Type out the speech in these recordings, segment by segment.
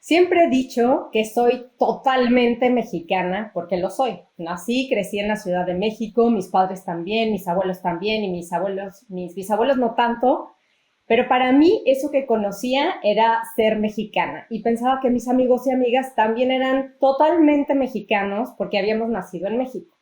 Siempre he dicho que soy totalmente mexicana, porque lo soy. Nací, crecí en la Ciudad de México, mis padres también, mis abuelos también, y mis bisabuelos no tanto, pero para mí eso que conocía era ser mexicana. Y pensaba que mis amigos y amigas también eran totalmente mexicanos porque habíamos nacido en México.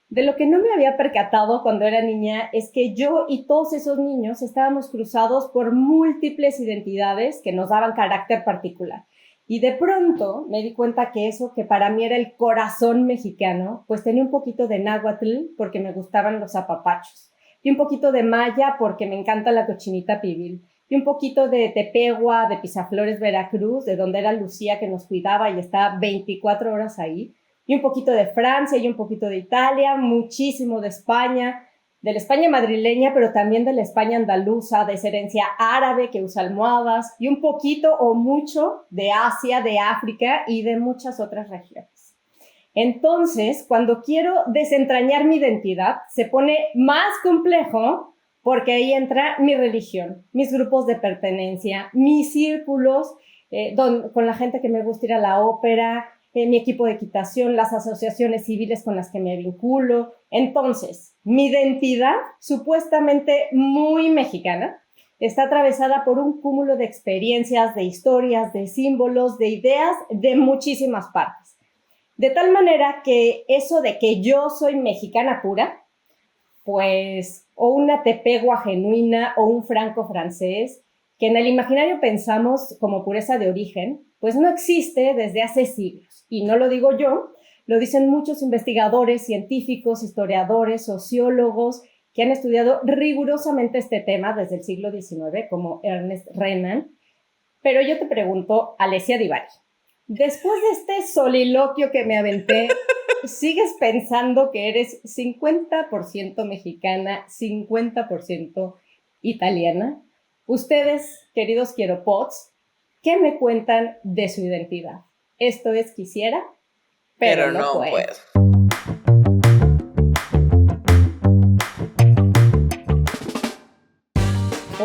De lo que no me había percatado cuando era niña es que yo y todos esos niños estábamos cruzados por múltiples identidades que nos daban carácter particular. Y de pronto me di cuenta que eso que para mí era el corazón mexicano, pues tenía un poquito de náhuatl porque me gustaban los apapachos, y un poquito de maya porque me encanta la cochinita pibil, y un poquito de tepehua, de Pisaflores, Veracruz, de donde era Lucía que nos cuidaba y estaba 24 horas ahí, y un poquito de Francia y un poquito de Italia, muchísimo de la España madrileña, pero también de la España andaluza, de esa herencia árabe que usa almohadas, y un poquito o mucho de Asia, de África y de muchas otras regiones. Entonces, cuando quiero desentrañar mi identidad, se pone más complejo porque ahí entra mi religión, mis grupos de pertenencia, mis círculos, con la gente que me gusta ir a la ópera, mi equipo de equitación, las asociaciones civiles con las que me vinculo. Entonces, mi identidad, supuestamente muy mexicana, está atravesada por un cúmulo de experiencias, de historias, de símbolos, de ideas de muchísimas partes. De tal manera que eso de que yo soy mexicana pura, pues, o una tepehua genuina o un franco francés, que en el imaginario pensamos como pureza de origen, pues no existe desde hace siglos. Y no lo digo yo, lo dicen muchos investigadores, científicos, historiadores, sociólogos, que han estudiado rigurosamente este tema desde el siglo XIX, como Ernest Renan. Pero yo te pregunto, Alessia Divari, después de este soliloquio que me aventé, ¿sigues pensando que eres 50% mexicana, 50% italiana? Ustedes, queridos Quieropods, ¿qué me cuentan de su identidad? Esto es Quisiera, pero no puedo.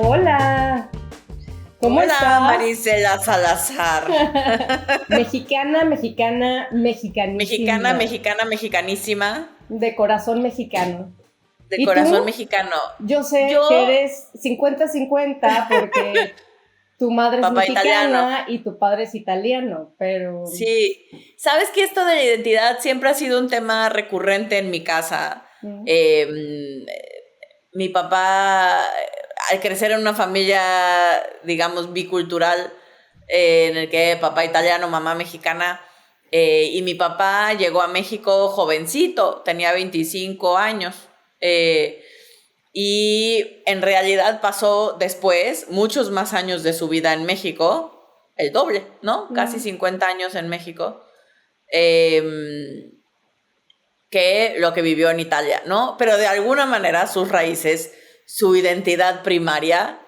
Hola, ¿cómo estás? Hola, Marisela Salazar. Mexicana, mexicanísima. Mexicana, mexicanísima. De corazón mexicano. De corazón mexicano. Yo sé que eres 50-50 porque tu madre es mexicana italiano y tu padre es italiano, pero... Sí, sabes que esto de la identidad siempre ha sido un tema recurrente en mi casa. Mi papá, al crecer en una familia, digamos, bicultural, en el que papá italiano, mamá mexicana, y mi papá llegó a México jovencito, tenía 25 años. Y en realidad pasó después muchos más años de su vida en México, el doble, ¿no? Casi 50 años en México, que lo que vivió en Italia, ¿no? Pero de alguna manera sus raíces, su identidad primaria,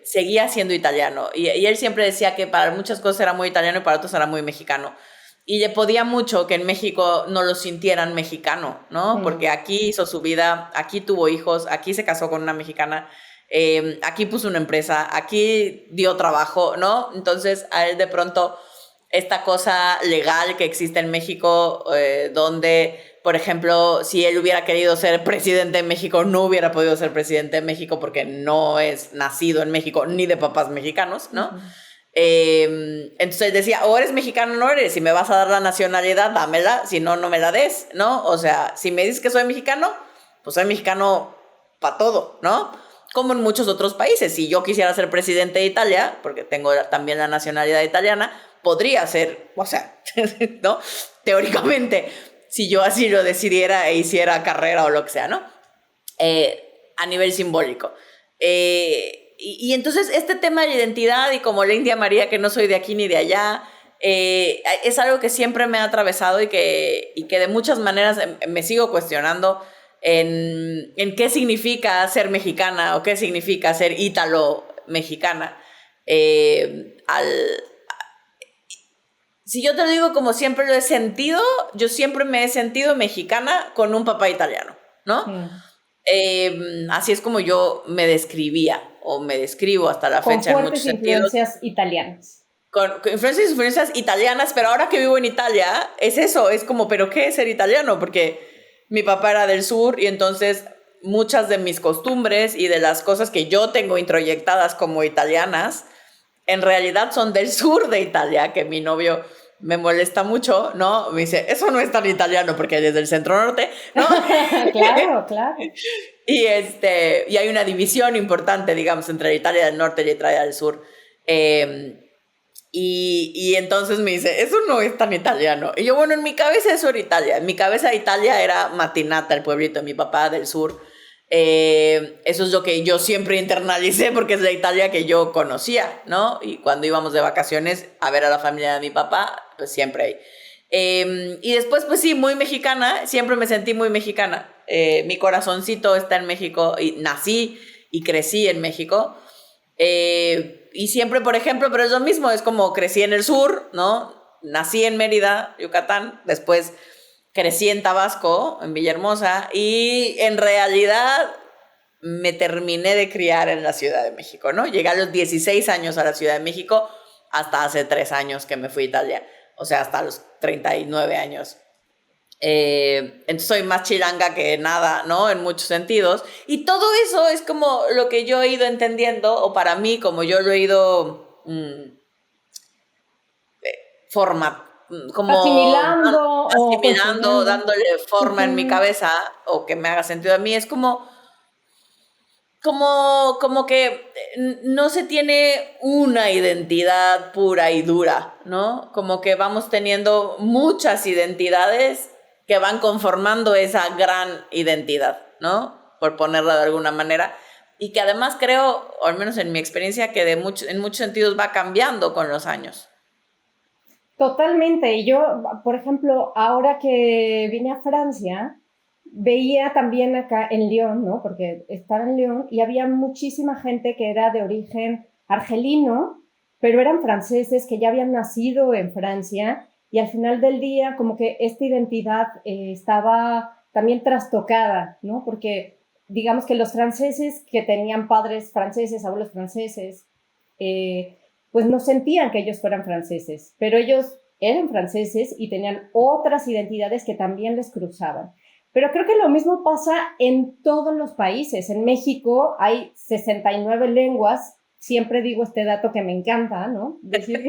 seguía siendo italiano. Y él siempre decía que para muchas cosas era muy italiano y para otras era muy mexicano. Y le podía mucho que en México no lo sintieran mexicano, ¿no? Porque aquí hizo su vida, aquí tuvo hijos, aquí se casó con una mexicana, aquí puso una empresa, aquí dio trabajo, ¿no? Entonces a él de pronto esta cosa legal que existe en México, donde, por ejemplo, si él hubiera querido ser presidente de México, no hubiera podido ser presidente de México porque no es nacido en México ni de papás mexicanos, ¿no? Entonces decía, o eres mexicano o no eres, si me vas a dar la nacionalidad, dámela, si no, no me la des, ¿no? O sea, si me dices que soy mexicano, pues soy mexicano para todo, ¿no? Como en muchos otros países, si yo quisiera ser presidente de Italia, porque tengo también la nacionalidad italiana, podría ser, o sea, ¿no? Teóricamente, si yo así lo decidiera e hiciera carrera o lo que sea, ¿no? A nivel simbólico. Y entonces este tema de identidad y como la India María, que no soy de aquí ni de allá, es algo que siempre me ha atravesado y que de muchas maneras me sigo cuestionando en qué significa ser mexicana o qué significa ser ítalo-mexicana. Si yo te lo digo como siempre lo he sentido, yo siempre me he sentido mexicana con un papá italiano, ¿no? Así es como yo me describía o me describo hasta la fecha en muchos sentidos. Con fuertes influencias italianas. con influencias italianas, pero ahora que vivo en Italia, es eso, es como, ¿pero qué es ser italiano? Porque mi papá era del sur y entonces muchas de mis costumbres y de las cosas que yo tengo introyectadas como italianas, en realidad son del sur de Italia, que mi novio me molesta mucho, ¿no? Me dice, eso no es tan italiano porque él es del centro norte, ¿no? Claro, claro. Y hay una división importante, digamos, entre Italia del norte y Italia del sur. Y entonces me dice, eso no es tan italiano. Y yo, bueno, en mi cabeza eso era Italia. En mi cabeza Italia era Matinata, el pueblito de mi papá del sur. Eso es lo que yo siempre internalicé porque es la Italia que yo conocía, ¿no? Y cuando íbamos de vacaciones a ver a la familia de mi papá, pues siempre ahí. Y después, pues sí, muy mexicana, siempre me sentí muy mexicana. Mi corazoncito está en México y nací y crecí en México. Y siempre, por ejemplo, pero es lo mismo, es como crecí en el sur, ¿no? Nací en Mérida, Yucatán, después crecí en Tabasco, en Villahermosa, y en realidad me terminé de criar en la Ciudad de México, ¿no? Llegué a los 16 años a la Ciudad de México, hasta hace 3 años que me fui a Italia, o sea, hasta los 39 años. Entonces soy más chilanga que nada, ¿no? En muchos sentidos. Y todo eso es como lo que yo he ido entendiendo, o para mí, como yo lo he ido como Asimilando o asimilando, construyendo. dándole forma en mi Ujú. cabeza, o que me haga sentido a mí, es como que no se tiene una identidad pura y dura, ¿no? Como que vamos teniendo muchas identidades que van conformando esa gran identidad, ¿no? Por ponerla de alguna manera. Y que además creo, o al menos en mi experiencia, que en muchos sentidos va cambiando con los años. Totalmente. Y yo, por ejemplo, ahora que vine a Francia, veía también acá en Lyon, ¿no? Porque estaba en Lyon y había muchísima gente que era de origen argelino, pero eran franceses que ya habían nacido en Francia y al final del día como que esta identidad estaba también trastocada, ¿no? Porque digamos que los franceses que tenían padres franceses, abuelos franceses, pues no sentían que ellos fueran franceses, pero ellos eran franceses y tenían otras identidades que también les cruzaban. Pero creo que lo mismo pasa en todos los países. En México hay 69 lenguas. Siempre digo este dato que me encanta, ¿no? Decir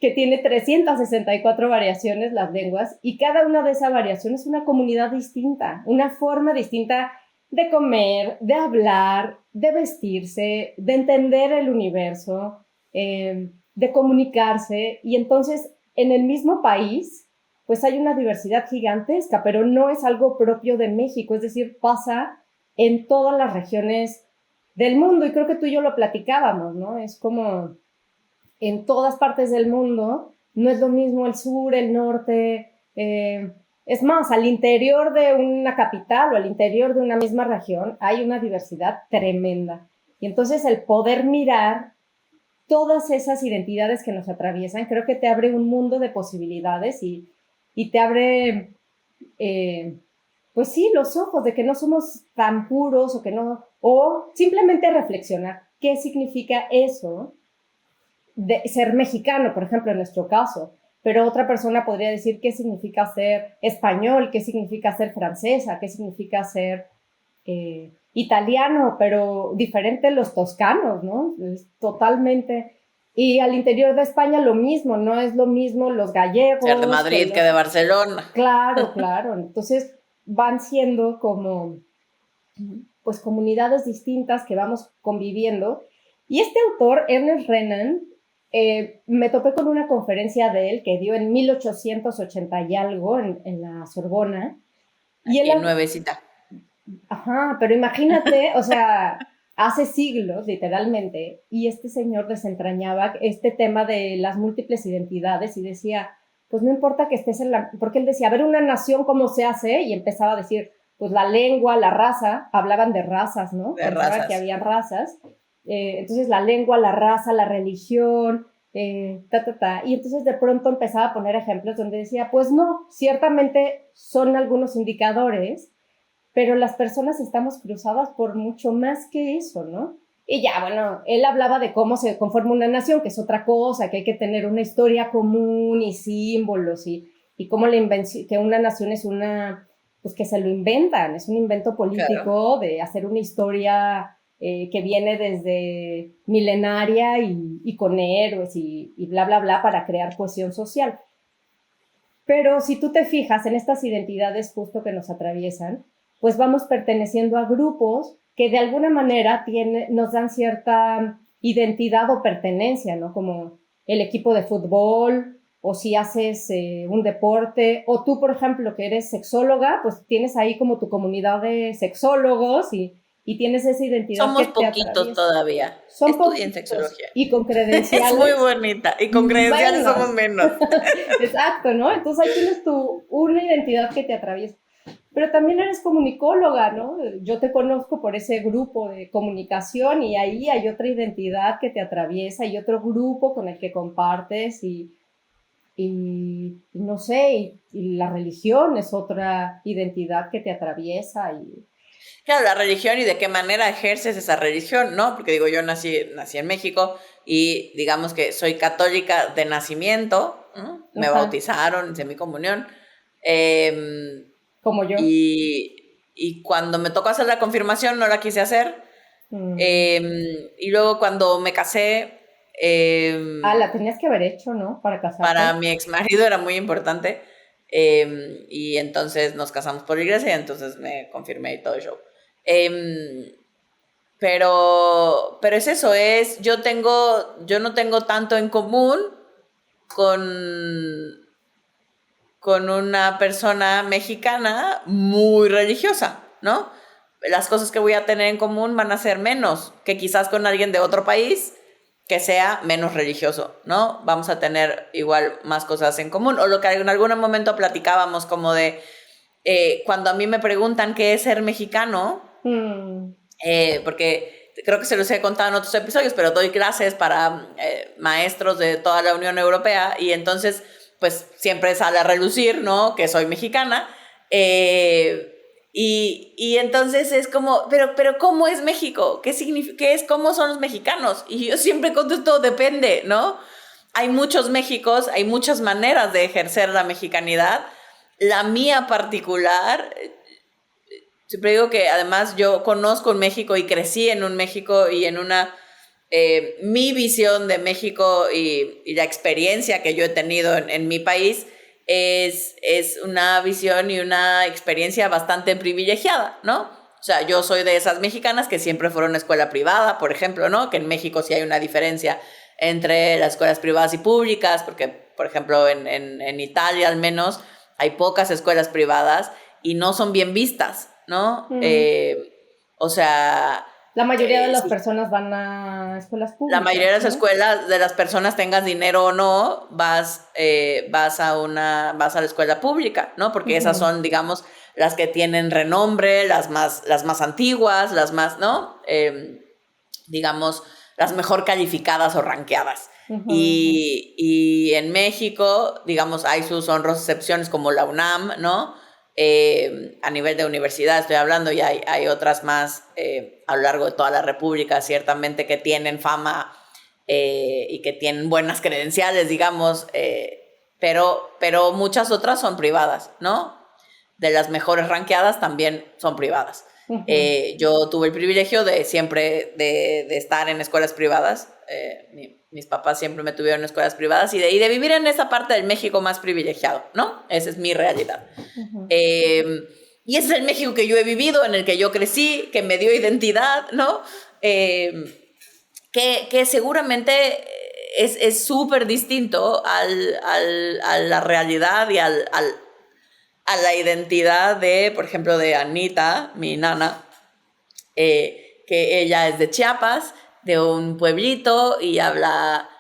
que tiene 364 variaciones las lenguas y cada una de esas variaciones es una comunidad distinta, una forma distinta de comer, de hablar, de vestirse, de entender el universo, de comunicarse. Y entonces en el mismo país pues hay una diversidad gigantesca, pero no es algo propio de México, es decir, pasa en todas las regiones del mundo y creo que tú y yo lo platicábamos, ¿no? Es como en todas partes del mundo, no es lo mismo el sur, el norte, es más, al interior de una capital o al interior de una misma región hay una diversidad tremenda. Y entonces el poder mirar todas esas identidades que nos atraviesan, creo que te abre un mundo de posibilidades y te abre, pues sí, los ojos de que no somos tan puros o que no, o simplemente reflexionar qué significa eso de ser mexicano, por ejemplo, en nuestro caso, pero otra persona podría decir qué significa ser español, qué significa ser francesa, qué significa ser italiano, pero diferente los toscanos, ¿no? Es totalmente. Y al interior de España lo mismo, no es lo mismo los gallegos. Ser de Madrid que de Barcelona. Claro, claro. Entonces van siendo como, pues, comunidades distintas que vamos conviviendo. Y este autor, Ernest Renan, me topé con una conferencia de él que dio en 1880 y algo en la Sorbona. Y él, Y nuevecita. ajá, pero imagínate, o sea, hace siglos, literalmente, y este señor desentrañaba este tema de las múltiples identidades y decía, pues no importa que estés en la, porque él decía, a ver una nación cómo se hace, y empezaba a decir, pues la lengua, la raza, hablaban de razas, ¿no? De Pensaba que razas. había razas, entonces la lengua, la raza, la religión, y entonces de pronto empezaba a poner ejemplos donde decía, pues no, ciertamente son algunos indicadores, pero las personas estamos cruzadas por mucho más que eso, ¿no? Y ya, bueno, él hablaba de cómo se conforma una nación, que es otra cosa, que hay que tener una historia común y símbolos y cómo que una nación es una, pues que se lo inventan, es un invento político de hacer una historia que viene desde milenaria y con héroes y bla, bla, bla para crear cohesión social. Pero si tú te fijas en estas identidades justo que nos atraviesan, pues vamos perteneciendo a grupos que de alguna manera nos dan cierta identidad o pertenencia, ¿no? Como el equipo de fútbol, o si haces un deporte, o tú, por ejemplo, que eres sexóloga, pues tienes ahí como tu comunidad de sexólogos y tienes esa identidad Somos que te poquitos atraviesa. todavía. Son Estudien poquitos sexología. y con Es muy credenciales bonita. Y con credenciales somos menos. menos. Exacto, ¿no? Entonces ahí tienes una identidad que te atraviesa. Pero también eres comunicóloga, ¿no? Yo te conozco por ese grupo de comunicación y ahí hay otra identidad que te atraviesa y otro grupo con el que compartes y no sé, y la religión es otra identidad que te atraviesa y... Claro, la religión y de qué manera ejerces esa religión, ¿no? Porque digo, yo nací en México y digamos que soy católica de nacimiento, ¿no? Me Ajá, bautizaron, hice mi comunión. Eh, como yo. y cuando me tocó hacer la confirmación no la quise hacer. Mm. Y luego cuando me casé, La tenías que haber hecho, ¿no? Para para casarte. mi ex marido era muy importante. Y entonces nos casamos por iglesia y entonces me confirmé y todo el show. Em, pero es eso, yo no tengo tanto en común con, con una persona mexicana muy religiosa, ¿no? Las cosas que voy a tener en común van a ser menos que quizás con alguien de otro país que sea menos religioso, ¿no? Vamos a tener igual más cosas en común. O lo que en algún momento platicábamos como de cuando a mí me preguntan qué es ser mexicano, Mm. porque creo que se los he contado en otros episodios, pero doy clases para maestros de toda la Unión Europea y entonces pues siempre sale a relucir, ¿no? Que soy mexicana. Y entonces es como, pero ¿cómo es México? ¿Qué significa? ¿Cómo son los mexicanos? Y yo siempre contesto, depende, ¿no? Hay muchos Méxicos, hay muchas maneras de ejercer la mexicanidad. La mía particular, siempre digo que además yo conozco un México y crecí en un México y en una... mi visión de México y la experiencia que yo he tenido en mi país es una visión y una experiencia bastante privilegiada, ¿no? O sea, yo soy de esas mexicanas que siempre fueron a escuela privada, por ejemplo, ¿no? Que en México sí hay una diferencia entre las escuelas privadas y públicas, porque, por ejemplo, en Italia al menos hay pocas escuelas privadas y no son bien vistas, ¿no? Mm. O sea, La mayoría de las sí, personas van a escuelas la mayoría de públicas, las ¿no? escuelas, de las personas tengas dinero o no, vas a la escuela pública, ¿no? Porque esas Uh-huh. son, digamos, las que tienen renombre, las más antiguas, las más, ¿no? Digamos, las mejor calificadas o ranqueadas. Uh-huh. Y en México, digamos, hay sus honrosas excepciones como la UNAM, ¿no? A nivel de universidad estoy hablando y hay otras más a lo largo de toda la República, ciertamente, que tienen fama y que tienen buenas credenciales, digamos, pero muchas otras son privadas, ¿no? De las mejores ranqueadas también son privadas. Uh-huh. Yo tuve el privilegio de siempre de estar en escuelas privadas. Mis papás siempre me tuvieron en escuelas privadas y de vivir en esa parte del México más privilegiado, ¿no? Esa es mi realidad. Uh-huh. Y ese es el México que yo he vivido, en el que yo crecí, que me dio identidad, ¿no? Que seguramente es súper distinto a la realidad y a la identidad de, por ejemplo, de Anita, mi nana, que ella es de Chiapas, de un pueblito y habla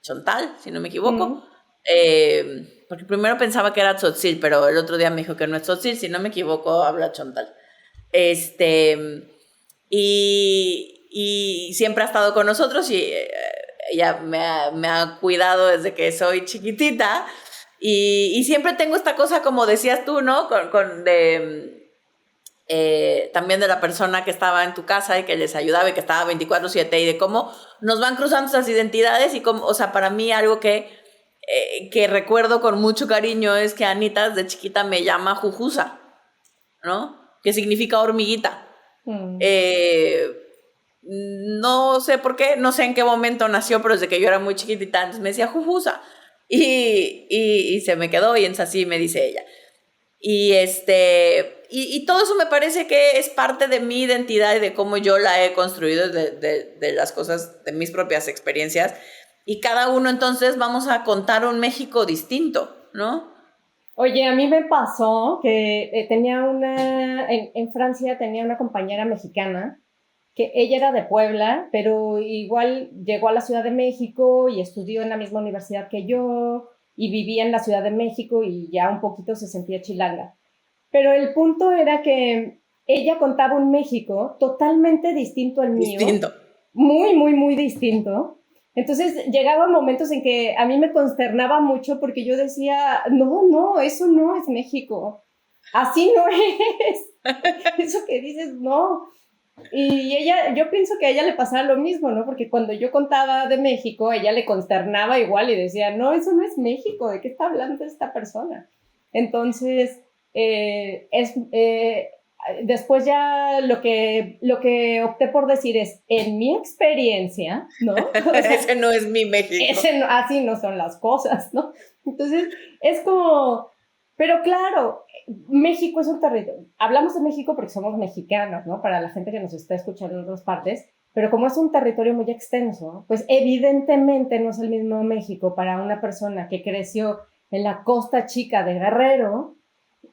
chontal, si no me equivoco. Uh-huh. Porque primero pensaba que era tzotzil, pero el otro día me dijo que no es tzotzil, si no me equivoco, habla chontal. Y siempre ha estado con nosotros y ella me ha cuidado desde que soy chiquitita y siempre tengo esta cosa como decías tú, ¿no? también de la persona que estaba en tu casa y que les ayudaba y que estaba 24/7 y de cómo nos van cruzando esas identidades y cómo, o sea, para mí algo que recuerdo con mucho cariño es que Anita desde chiquita me llama Jujusa, ¿no? Que significa hormiguita. No sé por qué, no sé en qué momento nació, pero desde que yo era muy chiquitita, entonces me decía Jujusa. Y se me quedó y entonces así me dice ella. Y todo eso me parece que es parte de mi identidad y de cómo yo la he construido de las cosas, de mis propias experiencias. Y cada uno entonces vamos a contar un México distinto, ¿no? Oye, a mí me pasó que tenía en Francia tenía una compañera mexicana que ella era de Puebla, pero igual llegó a la Ciudad de México y estudió en la misma universidad que yo y vivía en la Ciudad de México y ya un poquito se sentía chilanga. Pero el punto era que ella contaba un México totalmente distinto al mío. Distinto. Muy, muy, muy distinto. Entonces llegaban momentos en que a mí me consternaba mucho porque yo decía, no, eso no es México. Así no es. Eso que dices, no. Y yo pienso que a ella le pasaba lo mismo, ¿no? Porque cuando yo contaba de México, ella le consternaba igual y decía, no, eso no es México, ¿de qué está hablando esta persona? Entonces, después ya lo que opté por decir es, en mi experiencia, ¿no? O sea, ese no es mi México. Así no son las cosas, ¿no? Entonces, es como, pero claro, México es un territorio, hablamos de México porque somos mexicanos, ¿no? Para la gente que nos está escuchando en otras partes, pero como es un territorio muy extenso, pues evidentemente no es el mismo México para una persona que creció en la costa chica de Guerrero,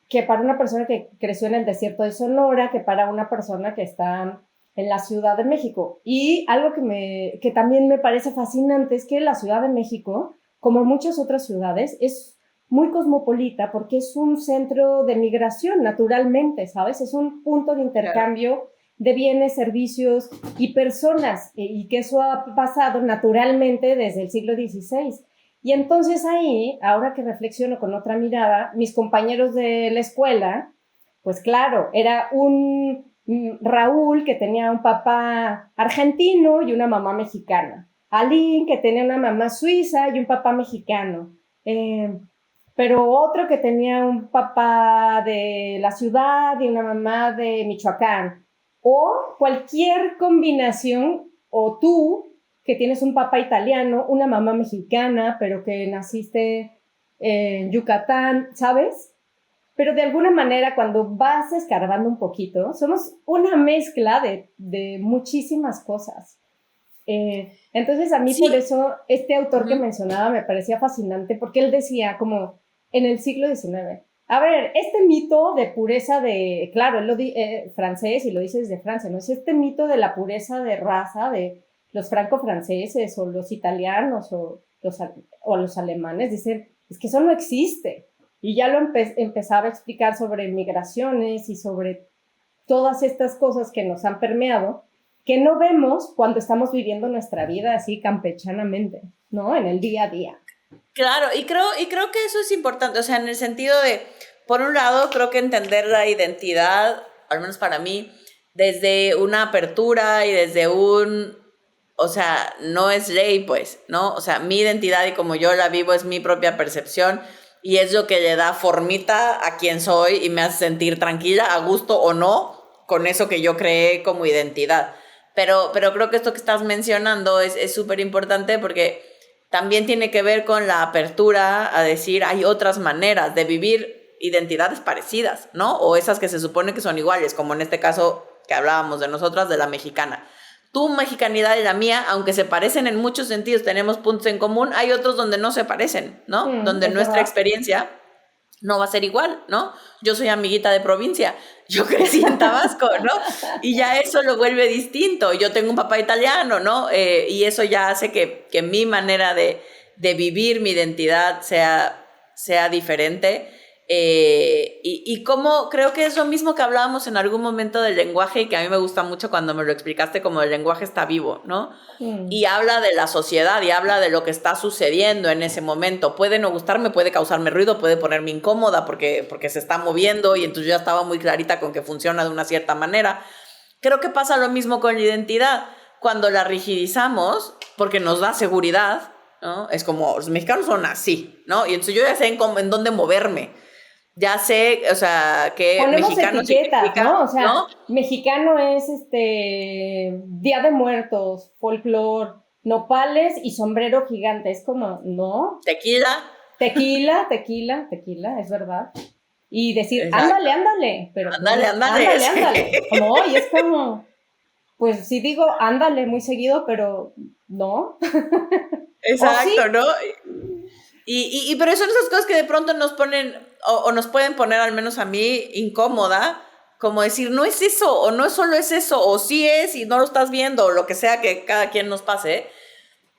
que para una persona que creció en el desierto de Sonora, que para una persona que está en la Ciudad de México. Y algo que también me parece fascinante es que la Ciudad de México, como muchas otras ciudades, es muy cosmopolita porque es un centro de migración naturalmente, ¿sabes? Es un punto de intercambio de bienes, servicios y personas, y que eso ha pasado naturalmente desde el siglo XVI. Y entonces ahí, ahora que reflexiono con otra mirada, mis compañeros de la escuela, pues claro, era un Raúl que tenía un papá argentino y una mamá mexicana. Aline que tenía una mamá suiza y un papá mexicano. Pero otro que tenía un papá de la ciudad y una mamá de Michoacán. O cualquier combinación, o tú que tienes un papá italiano, una mamá mexicana, pero que naciste en Yucatán, ¿sabes? Pero de alguna manera, cuando vas escarbando un poquito, somos una mezcla de muchísimas cosas. Entonces, a mí sí. Por eso, este autor que mencionaba me parecía fascinante, porque él decía, como en el siglo XIX, a ver, este mito de pureza de, claro, él francés y lo dice desde Francia, ¿no? Es este mito de la pureza de raza de los franco-franceses o los italianos o los alemanes, dicen, es que eso no existe. Y ya lo empezaba a explicar sobre migraciones y sobre todas estas cosas que nos han permeado, que no vemos cuando estamos viviendo nuestra vida así campechanamente, ¿no? En el día a día. Claro, y creo que eso es importante, o sea, en el sentido de, por un lado, creo que entender la identidad, al menos para mí, desde una apertura y desde o sea, no es ley, pues, ¿no? O sea, mi identidad y como yo la vivo es mi propia percepción y es lo que le da formita a quien soy y me hace sentir tranquila, a gusto o no, con eso que yo creé como identidad. Pero creo que esto que estás mencionando es súper importante porque también tiene que ver con la apertura a decir hay otras maneras de vivir identidades parecidas, ¿no? O esas que se supone que son iguales, como en este caso que hablábamos de nosotras, de la mexicana. Tu mexicanidad y la mía, aunque se parecen en muchos sentidos, tenemos puntos en común, hay otros donde no se parecen, ¿no? Donde nuestra experiencia no va a ser igual, ¿no? Yo soy amiguita de provincia, yo crecí en Tabasco, ¿no? Y ya eso lo vuelve distinto. Yo tengo un papá italiano, ¿no? Y eso ya hace que mi manera de vivir mi identidad sea diferente. Y cómo creo que es lo mismo que hablábamos en algún momento del lenguaje y que a mí me gusta mucho cuando me lo explicaste, como el lenguaje está vivo, ¿no? Y habla de la sociedad y habla de lo que está sucediendo en ese momento. Puede no gustarme, puede causarme ruido, puede ponerme incómoda porque se está moviendo y entonces ya estaba muy clarita con que funciona de una cierta manera. Creo que pasa lo mismo con la identidad. Cuando la rigidizamos, porque nos da seguridad, ¿no? Es como, los mexicanos son así, ¿no? Y entonces yo ya sé en dónde moverme. Ya sé, o sea, que ponemos mexicano etiquetas, significa, ¿no? O sea, ¿no? mexicano es Día de Muertos, folclor, nopales y sombrero gigante. Es como, ¿no? Tequila. Tequila, tequila, tequila, es verdad. Y decir, Exacto. ándale, pero Ándale. ándale. No, y es como, pues sí digo, ándale muy seguido, pero no. Exacto, ¿no? Pero son esas cosas que de pronto nos ponen, o nos pueden poner, al menos a mí, incómoda, como decir, no es eso, o no solo es eso, o sí es y no lo estás viendo, o lo que sea que cada quien nos pase.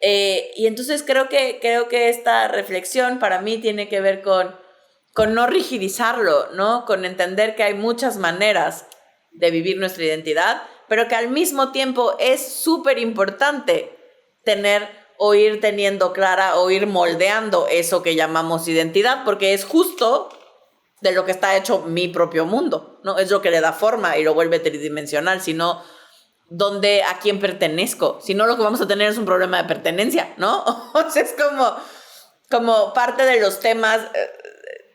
Y entonces creo que esta reflexión para mí tiene que ver con no rigidizarlo, ¿no? Con entender que hay muchas maneras de vivir nuestra identidad, pero que al mismo tiempo es súper importante tener o ir teniendo clara o ir moldeando eso que llamamos identidad, porque es justo de lo que está hecho mi propio mundo, ¿no? Es lo que le da forma y lo vuelve tridimensional, sino a quién pertenezco. Si no, lo que vamos a tener es un problema de pertenencia, ¿no? O sea, es como parte de los temas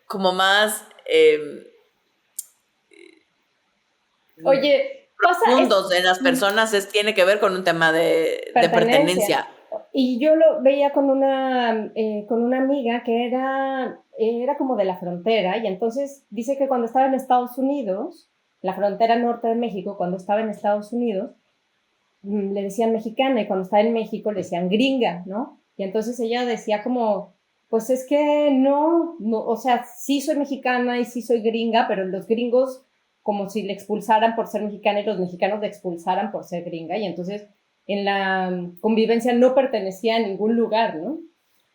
como más Oye, profundos en las personas tiene que ver con un tema de pertenencia. Y yo lo veía con una amiga que era como de la frontera, y entonces dice que cuando estaba en Estados Unidos, la frontera norte de México, cuando estaba en Estados Unidos, le decían mexicana, y cuando estaba en México le decían gringa, ¿no? Y entonces ella decía como, pues es que no, o sea, sí soy mexicana y sí soy gringa, pero los gringos como si le expulsaran por ser mexicana y los mexicanos le expulsaran por ser gringa, y entonces en la convivencia no pertenecía a ningún lugar, ¿no?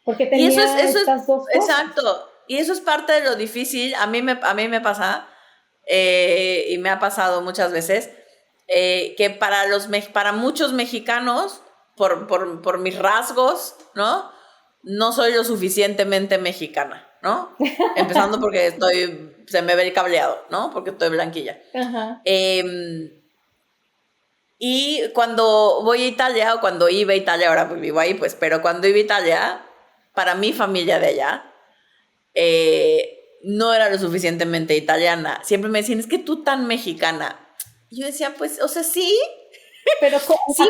Porque tenía estas dos cosas. Exacto, y eso es parte de lo difícil, a mí me pasa, y me ha pasado muchas veces, que para muchos mexicanos, por mis rasgos, ¿no? No soy lo suficientemente mexicana, ¿no? Empezando porque se me ve el cableado, ¿no? Porque estoy blanquilla. Ajá. Y cuando voy a Italia, o cuando iba a Italia, ahora pues vivo ahí, pues, pero cuando iba a Italia, para mi familia de allá, no era lo suficientemente italiana. Siempre me decían, es que tú tan mexicana. Y yo decía, pues, o sea, sí. Pero, sí,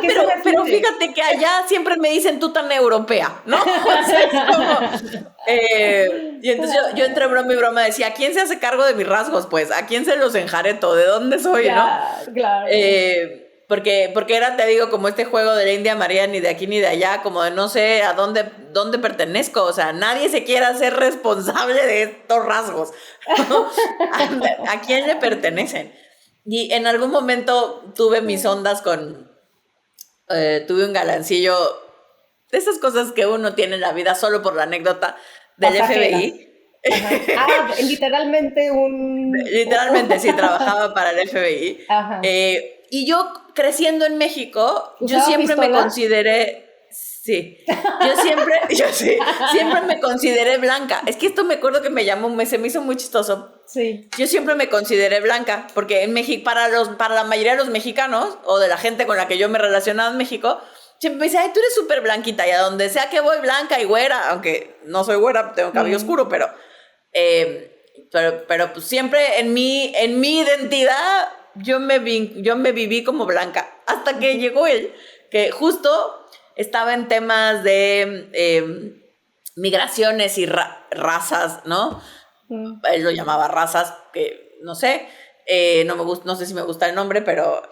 pero fíjate que allá siempre me dicen tú tan europea, ¿no? O sea, es como, y entonces yo entre broma y broma decía, ¿a quién se hace cargo de mis rasgos? Pues, ¿a quién se los enjareto? ¿De dónde soy, ya, no? Claro. Porque era, te digo, como este juego de la India María, ni de aquí ni de allá, como de no sé a dónde pertenezco, o sea, nadie se quiere hacer responsable de estos rasgos, ¿no? ¿A quién le pertenecen? Y en algún momento tuve mis ondas tuve un galancillo, de esas cosas que uno tiene en la vida solo por la anécdota del FBI. Literalmente Literalmente, sí, trabajaba para el FBI. Ajá. Y yo, creciendo en México, yo siempre me consideré... Sí, yo siempre me consideré blanca. Es que esto me acuerdo que se me hizo muy chistoso. Sí. Yo siempre me consideré blanca, porque en México, para la mayoría de los mexicanos, o de la gente con la que yo me relacionaba en México, siempre me dice, ay, tú eres súper blanquita, y a donde sea que voy, blanca y güera, aunque no soy güera, tengo cabello oscuro, pero pues siempre en mi identidad yo me viví como blanca, hasta que llegó él, que justo estaba en temas de migraciones y razas, ¿no? Él lo llamaba razas, que no sé, no sé si me gusta el nombre, pero...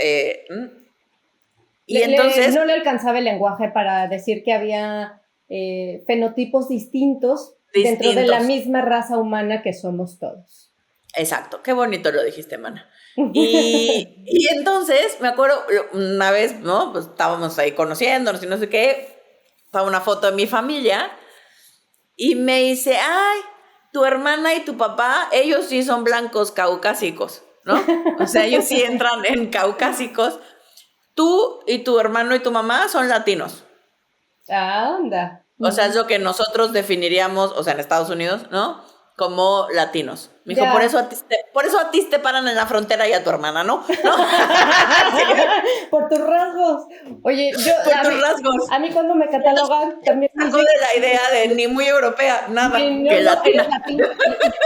y entonces... no le alcanzaba el lenguaje para decir que había fenotipos distintos dentro de la misma raza humana que somos todos. Exacto, qué bonito lo dijiste, mana. Y entonces, me acuerdo, una vez, ¿no? Pues estábamos ahí conociéndonos y no sé qué, estaba una foto de mi familia y me dice, ay, tu hermana y tu papá, ellos sí son blancos caucásicos, ¿no? O sea, ellos sí entran en caucásicos. Tú y tu hermano y tu mamá son latinos. Anda. O sea, es lo que nosotros definiríamos, o sea, en Estados Unidos, ¿no? Como latinos. Me dijo, por Ya. eso a ti te paran en la frontera y a tu hermana, ¿no? ¿No? Por tus rasgos. Oye, Por tus rasgos. a mí cuando me catalogan también me Sacó dicen de la idea de ni muy europea, nada, no, que no, eres latina. latina.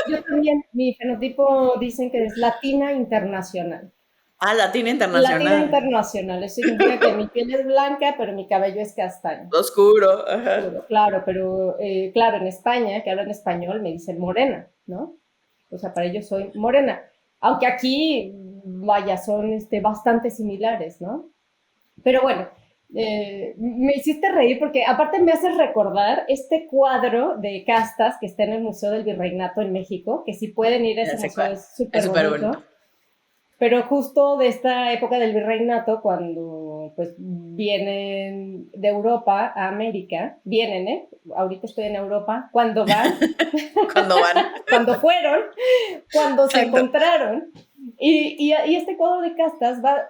Y yo también, mi fenotipo dicen que es latina internacional. Ah, latina Latina internacional. internacional, eso significa que mi piel es blanca, pero mi cabello es castaño. Oscuro, ajá. Oscuro, claro, pero claro, en España, que hablan español, me dicen morena, ¿no? O sea, para ellos soy morena. Aunque aquí, vaya, son bastante similares, ¿no? Pero bueno, me hiciste reír porque aparte me haces recordar este cuadro de castas que está en el Museo del Virreinato en México, que si pueden ir a Ya ese sé museo cuál. es Es súper súper bonito. bonito. Pero justo de esta época del virreinato, cuando pues vienen de Europa a América, vienen, ahorita estoy en Europa, cuando van, Cuando van. cuando fueron, cuando se Exacto. encontraron, y este cuadro de castas va,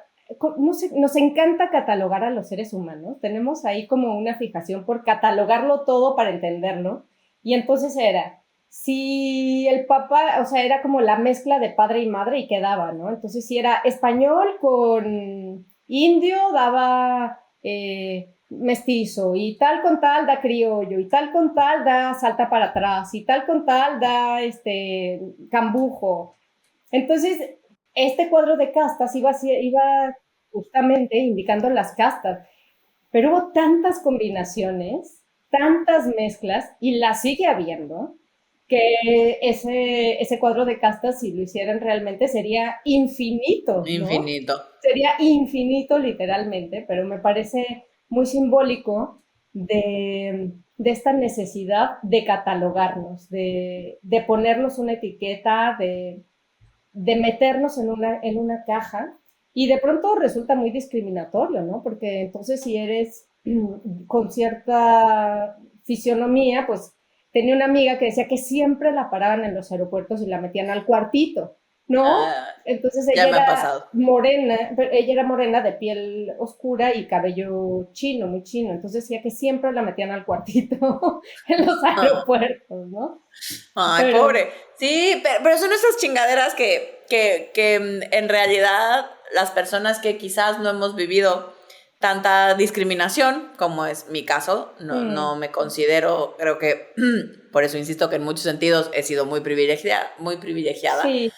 no sé, nos encanta catalogar a los seres humanos, tenemos ahí como una fijación por catalogarlo todo para entenderlo, y entonces era, si el papá, o sea, era como la mezcla de padre y madre y quedaba, ¿no? Entonces, si era español con indio, daba mestizo, y tal con tal da criollo, y tal con tal da salta para atrás, y tal con tal da cambujo. Entonces, este cuadro de castas iba justamente indicando las castas, pero hubo tantas combinaciones, tantas mezclas, y las sigue habiendo, que ese cuadro de castas, si lo hicieran realmente, sería infinito, ¿no? Infinito. Sería infinito literalmente, pero me parece muy simbólico de esta necesidad de catalogarnos, de ponernos una etiqueta, de meternos en una caja, y de pronto resulta muy discriminatorio, ¿no? Porque entonces si eres con cierta fisionomía, pues tenía una amiga que decía que siempre la paraban en los aeropuertos y la metían al cuartito, ¿no? Entonces Ya me ha pasado. ella era morena de piel oscura y cabello chino, muy chino, entonces decía que siempre la metían al cuartito en los aeropuertos, ¿no? Ay, Pero pobre. Sí, pero son esas chingaderas que en realidad las personas que quizás no hemos vivido tanta discriminación, como es mi caso, no me considero, creo que, por eso insisto que en muchos sentidos he sido muy privilegiada. sí,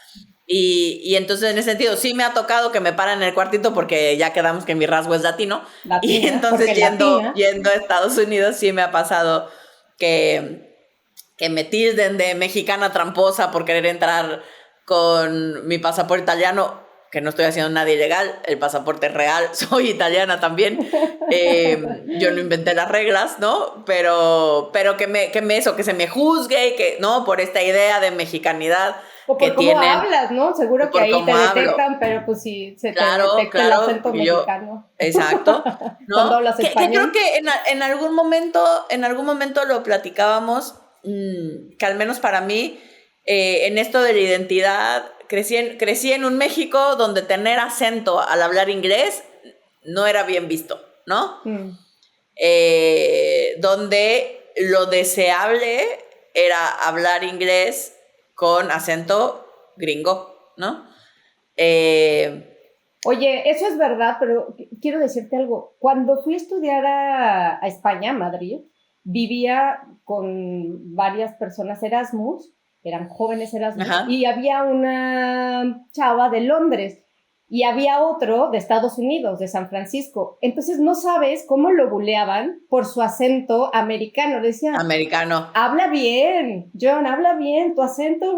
Y entonces en ese sentido sí me ha tocado que me paran en el cuartito porque ya quedamos que mi rasgo es latino. Y latina, entonces porque latina. yendo a Estados Unidos sí me ha pasado que me tilden de mexicana tramposa por querer entrar con mi pasaporte italiano, que no estoy haciendo nada ilegal, el pasaporte es real, soy italiana también, yo no inventé las reglas, ¿no? Pero que se me juzgue, que, ¿no? Por esta idea de mexicanidad O que por cómo tienen, hablas, ¿no? Seguro que por ahí te cómo hablo. detectan, pero pues sí, se te Claro, detecta el claro, acento porque yo, mexicano. exacto, Cuando ¿no? hablas Que creo español. que en algún momento lo platicábamos, que al menos para mí, en esto de la identidad, crecí en un México donde tener acento al hablar inglés no era bien visto, ¿no? Donde lo deseable era hablar inglés con acento gringo, ¿no? Oye, eso es verdad, pero quiero decirte algo. Cuando fui a estudiar a España, a Madrid, vivía con varias personas Erasmus, eran jóvenes Erasmus, Ajá. y había una chava de Londres y había otro de Estados Unidos, de San Francisco. Entonces no sabes cómo lo buleaban por su acento americano. Le decían, Americano. habla bien, John, habla bien, tu acento.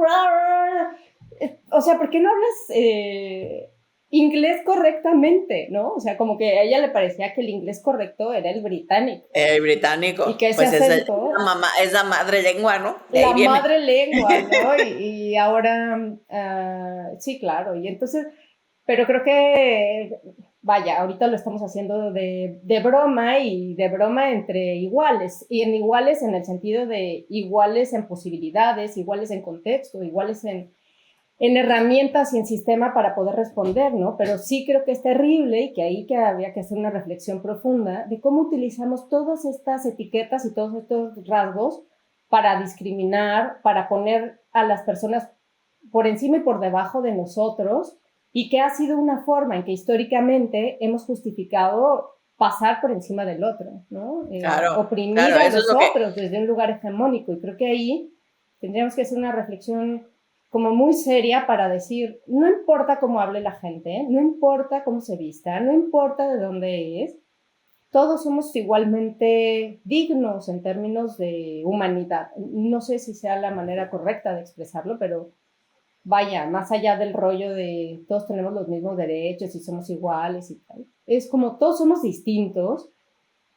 O sea, ¿por qué no hablas inglés correctamente, ¿no? O sea, como que a ella le parecía que el inglés correcto era el británico. El británico, Y que ese pues acento, es la madre lengua, ¿no? De ahí la viene. madre lengua, ¿no? Y ahora, sí, claro. Y entonces, pero creo que vaya, ahorita lo estamos haciendo de broma y de broma entre iguales, y en iguales en el sentido de iguales en posibilidades, iguales en contexto, iguales en herramientas y en sistema para poder responder, ¿no? Pero sí creo que es terrible y que ahí que había que hacer una reflexión profunda de cómo utilizamos todas estas etiquetas y todos estos rasgos para discriminar, para poner a las personas por encima y por debajo de nosotros, y que ha sido una forma en que históricamente hemos justificado pasar por encima del otro, ¿no? Claro, Oprimir claro, a eso es los lo que... otros desde un lugar hegemónico, y creo que ahí tendríamos que hacer una reflexión como muy seria para decir, no importa cómo hable la gente, no importa cómo se vista, no importa de dónde es, todos somos igualmente dignos en términos de humanidad. No sé si sea la manera correcta de expresarlo, pero vaya, más allá del rollo de todos tenemos los mismos derechos y somos iguales y tal. Es como todos somos distintos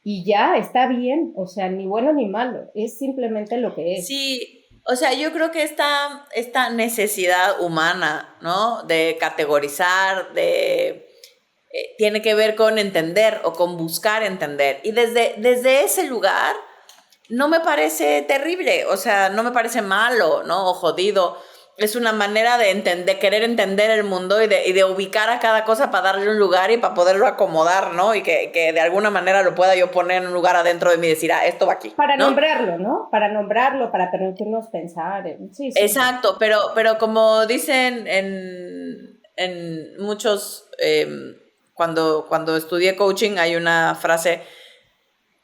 y ya está bien, o sea, ni bueno ni malo, es simplemente lo que es. Sí, o sea, yo creo que esta necesidad humana, ¿no? De categorizar, tiene que ver con entender o con buscar entender. Y desde ese lugar no me parece terrible, o sea, no me parece malo, ¿no? O jodido. Es una manera de entender, querer entender el mundo y de ubicar a cada cosa para darle un lugar y para poderlo acomodar, ¿no? Y que de alguna manera lo pueda yo poner en un lugar adentro de mí y decir, ah, esto va aquí, Para ¿no? nombrarlo, ¿no? Para nombrarlo, para permitirnos pensar. Sí, sí. Exacto, pero como dicen en muchos, cuando estudié coaching hay una frase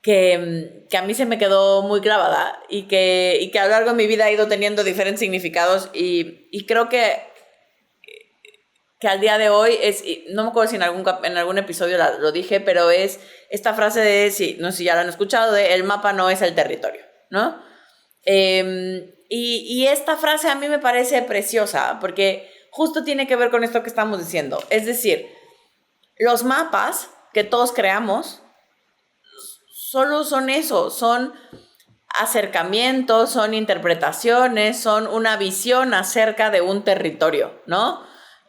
que a mí se me quedó muy clavada y que a lo largo de mi vida ha ido teniendo diferentes significados y creo que al día de hoy no me acuerdo si en algún episodio lo dije, pero es esta frase de, no sé si ya lo han escuchado, de el mapa no es el territorio, ¿no? Y esta frase a mí me parece preciosa porque justo tiene que ver con esto que estamos diciendo. Es decir, los mapas que todos creamos solo son eso, son acercamientos, son interpretaciones, son una visión acerca de un territorio, ¿no?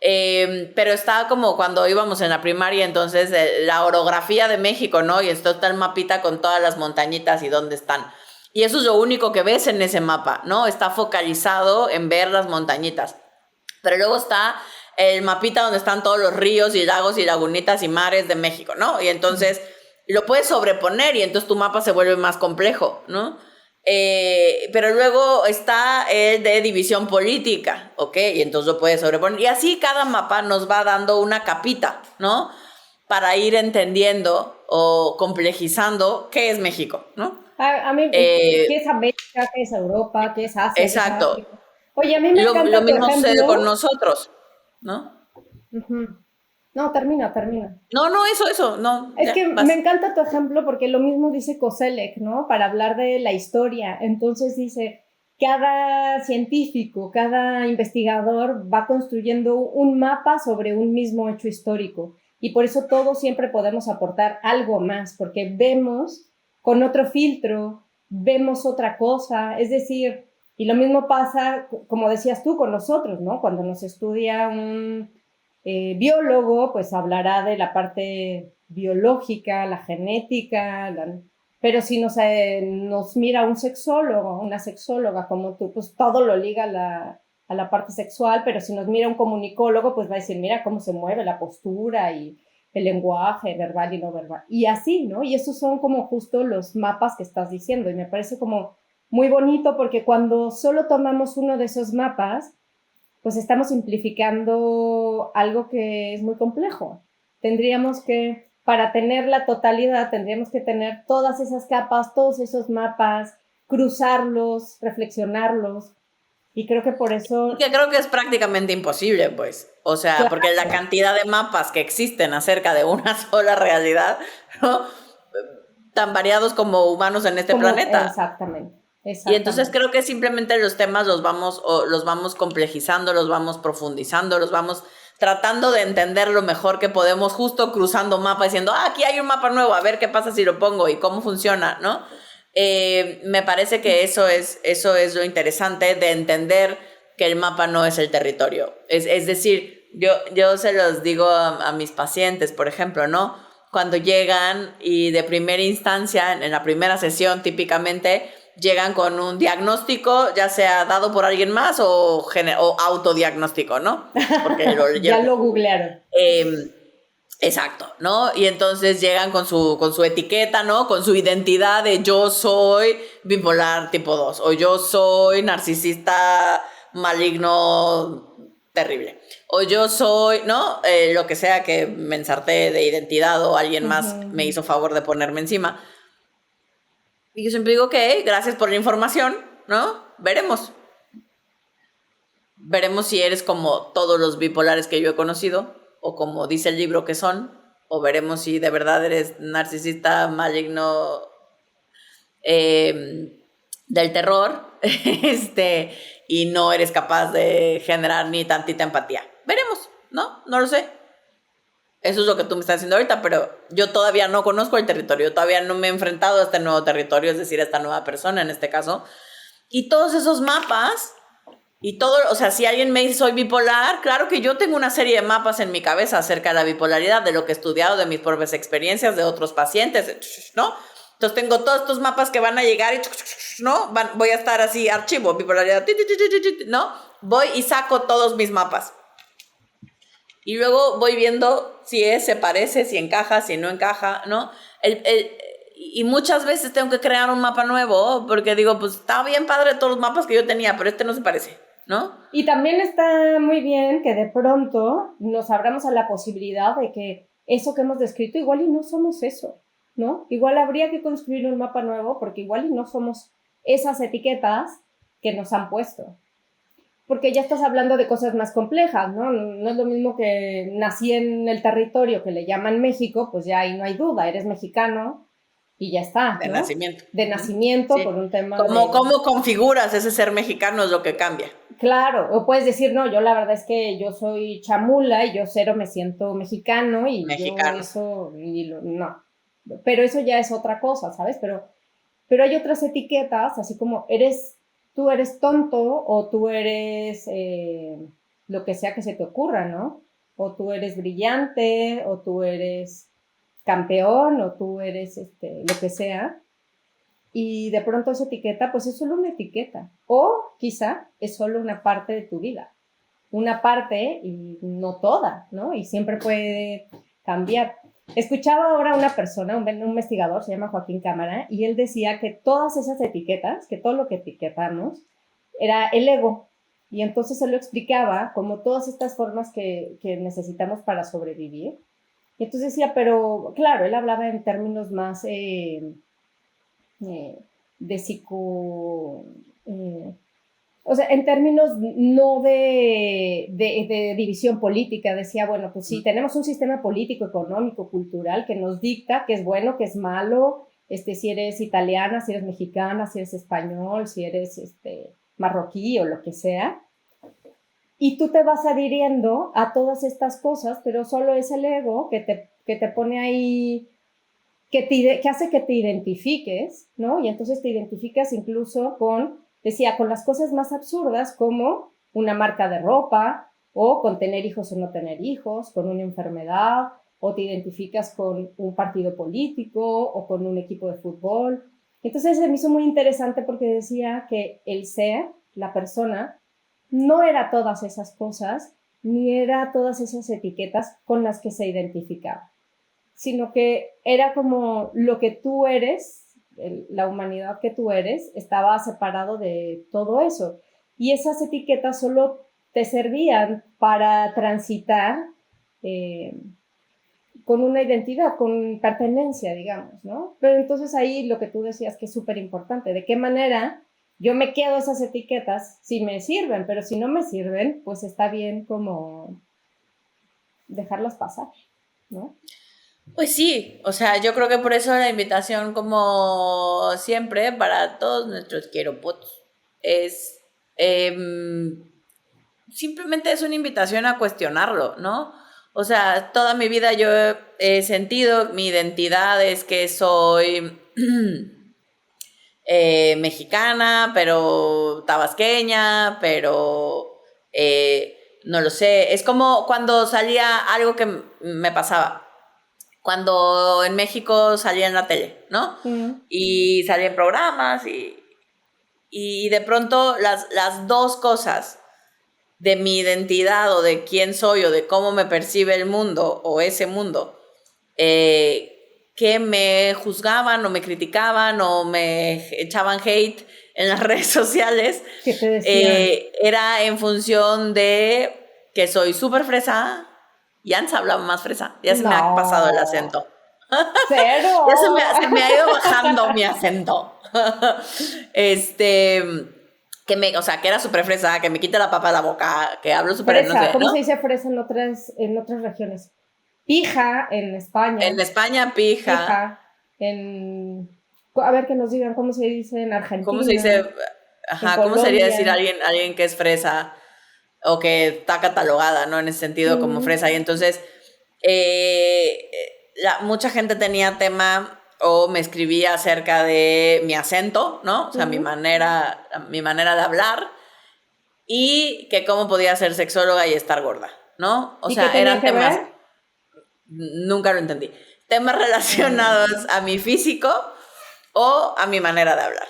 Pero está como cuando íbamos en la primaria, entonces la orografía de México, ¿no? Y esto está el mapita con todas las montañitas y dónde están. Y eso es lo único que ves en ese mapa, ¿no? Está focalizado en ver las montañitas. Pero luego está el mapita donde están todos los ríos y lagos y lagunitas y mares de México, ¿no? Y entonces lo puedes sobreponer y entonces tu mapa se vuelve más complejo, ¿no? Pero luego está el de división política, ¿ok? Y entonces lo puedes sobreponer. Y así cada mapa nos va dando una capita, ¿no? Para ir entendiendo o complejizando qué es México, ¿no? A mí, ¿qué es América? ¿Qué es Europa? ¿Qué es Asia? ¿Qué es Exacto. África? Oye, a mí me Lo encanta tu mismo sucede con ejemplo. nosotros, ¿no? Uh-huh. No, termina. No, eso, no, Es ya, que me vas. encanta tu ejemplo porque lo mismo dice Koselleck, ¿no? Para hablar de la historia. Entonces dice, cada científico, cada investigador va construyendo un mapa sobre un mismo hecho histórico. Y por eso todos siempre podemos aportar algo más, porque vemos con otro filtro, vemos otra cosa. Es decir, y lo mismo pasa, como decías tú, con nosotros, ¿no? Cuando nos estudia un biólogo, pues hablará de la parte biológica, la genética, pero si nos mira un sexólogo, una sexóloga como tú, pues todo lo liga a la parte sexual, pero si nos mira un comunicólogo, pues va a decir, mira cómo se mueve la postura y el lenguaje verbal y no verbal. Y así, ¿no? Y esos son como justo los mapas que estás diciendo. Y me parece como muy bonito porque cuando solo tomamos uno de esos mapas, pues estamos simplificando algo que es muy complejo. Tendríamos que, para tener la totalidad, tendríamos que tener todas esas capas, todos esos mapas, cruzarlos, reflexionarlos. Y creo que por eso, Que creo que es prácticamente imposible, pues. O sea, claro, porque la cantidad de mapas que existen acerca de una sola realidad, ¿no? Tan variados como humanos en este como planeta. exactamente, Y entonces exactamente. creo que simplemente los temas los vamos complejizando, los vamos profundizando, los vamos tratando de entender lo mejor que podemos, justo cruzando mapa, diciendo, aquí hay un mapa nuevo, a ver qué pasa si lo pongo y cómo funciona, ¿no? Me parece que eso es lo interesante de entender que el mapa no es el territorio. Es decir, Yo se los digo a mis pacientes, por ejemplo, ¿no? Cuando llegan y de primera instancia, en la primera sesión típicamente, llegan con un diagnóstico, ya sea dado por alguien más o autodiagnóstico, ¿no? Porque ya lo googlearon. Exacto, ¿no? Y entonces llegan con su etiqueta, ¿no? Con su identidad de yo soy bipolar tipo 2 o yo soy narcisista maligno terrible o yo soy, ¿no? Lo que sea que me ensarté de identidad o alguien más me hizo favor de ponerme encima. Y yo siempre digo, ok, gracias por la información, ¿no? Veremos. Veremos si eres como todos los bipolares que yo he conocido, o como dice el libro que son, o veremos si de verdad eres narcisista, maligno, del terror, y no eres capaz de generar ni tantita empatía. Veremos, ¿no? No lo sé. Eso es lo que tú me estás diciendo ahorita, pero yo todavía no conozco el territorio, todavía no me he enfrentado a este nuevo territorio, es decir, a esta nueva persona en este caso. Y todos esos mapas y todo, o sea, si alguien me dice soy bipolar, claro que yo tengo una serie de mapas en mi cabeza acerca de la bipolaridad, de lo que he estudiado, de mis propias experiencias, de otros pacientes, ¿no? Entonces tengo todos estos mapas que van a llegar y, ¿no? Voy a estar así, archivo, bipolaridad, ¿no? Voy y saco todos mis mapas. Y luego voy viendo si se parece, si encaja, si no encaja, ¿no? Y muchas veces tengo que crear un mapa nuevo porque digo, pues está bien padre todos los mapas que yo tenía, pero este no se parece, ¿no? Y también está muy bien que de pronto nos abramos a la posibilidad de que eso que hemos descrito igual y no somos eso, ¿no? Igual habría que construir un mapa nuevo porque igual y no somos esas etiquetas que nos han puesto. Porque ya estás hablando de cosas más complejas, ¿no? No es lo mismo que nací en el territorio que le llaman México, pues ya ahí no hay duda, eres mexicano y ya está, De ¿no? nacimiento. De nacimiento, Sí. por un tema ¿Cómo configuras ese ser mexicano? Es lo que cambia. Claro, o puedes decir, no, yo la verdad es que yo soy chamula y yo cero me siento mexicano y Mexicano. yo eso, no. Pero eso ya es otra cosa, ¿sabes? Pero hay otras etiquetas, así como tú eres tonto o tú eres lo que sea que se te ocurra, ¿no? O tú eres brillante o tú eres campeón o tú eres lo que sea. Y de pronto esa etiqueta, pues es solo una etiqueta. O quizá es solo una parte de tu vida. Una parte y no toda, ¿no? Y siempre puede cambiar. Escuchaba ahora una persona, un investigador, se llama Joaquín Cámara, y él decía que todas esas etiquetas, que todo lo que etiquetamos, era el ego. Y entonces él lo explicaba como todas estas formas que necesitamos para sobrevivir. Y entonces decía, pero claro, él hablaba en términos más de psico... o sea, en términos no de división política, decía, bueno, pues sí, tenemos un sistema político, económico, cultural que nos dicta qué es bueno, qué es malo, si eres italiana, si eres mexicana, si eres español, si eres marroquí o lo que sea. Y tú te vas adhiriendo a todas estas cosas, pero solo es el ego que te pone ahí que hace que te identifiques, ¿no? Y entonces te identificas incluso con las cosas más absurdas como una marca de ropa o con tener hijos o no tener hijos, con una enfermedad, o te identificas con un partido político o con un equipo de fútbol. Entonces se me hizo muy interesante porque decía que el ser, la persona, no era todas esas cosas, ni era todas esas etiquetas con las que se identificaba, sino que era como lo que tú eres, la humanidad que tú eres, estaba separado de todo eso. Y esas etiquetas solo te servían para transitar con una identidad, con pertenencia, digamos, ¿no? Pero entonces ahí lo que tú decías que es súper importante, ¿de qué manera yo me quedo esas etiquetas si me sirven? Pero si no me sirven, pues está bien como dejarlas pasar, ¿no? Pues sí, o sea, yo creo que por eso la invitación, como siempre, para todos nuestros quieropots, es simplemente es una invitación a cuestionarlo, ¿no? O sea, toda mi vida yo he sentido, mi identidad es que soy mexicana, pero tabasqueña, pero no lo sé, es como cuando salía algo que me pasaba. Cuando en México salía en la tele, ¿no? Y salía en programas y de pronto las dos cosas de mi identidad o de quién soy o de cómo me percibe el mundo o ese mundo, que me juzgaban o me criticaban o me echaban hate en las redes sociales, ¿Qué te decían? era en función de que soy súper fresa. Ya antes hablaba más fresa, ya se me ha pasado el No, acento. cero. Ya se me ha ido bajando mi acento. Este, o sea, que era súper fresa, que me quite la papa de la boca, que hablo súper, no Fresa, sé, ¿cómo ¿no? se dice fresa en otras regiones? Pija en En España, España, pija. pija en... A ver que nos digan cómo se dice en ¿Cómo se Argentina, dice? en Ajá, ¿cómo sería decir Colombia. alguien que es fresa o que está catalogada, ¿no? En ese sentido, como Mm, fresa. Y entonces, mucha gente tenía tema o me escribía acerca de mi acento, ¿no? O sea, mm. mi manera de hablar y que cómo podía ser sexóloga y estar gorda, ¿no? O ¿Y qué sea, tenía eran que temas, ver? nunca lo entendí, temas relacionados Mm, a mi físico o a mi manera de hablar.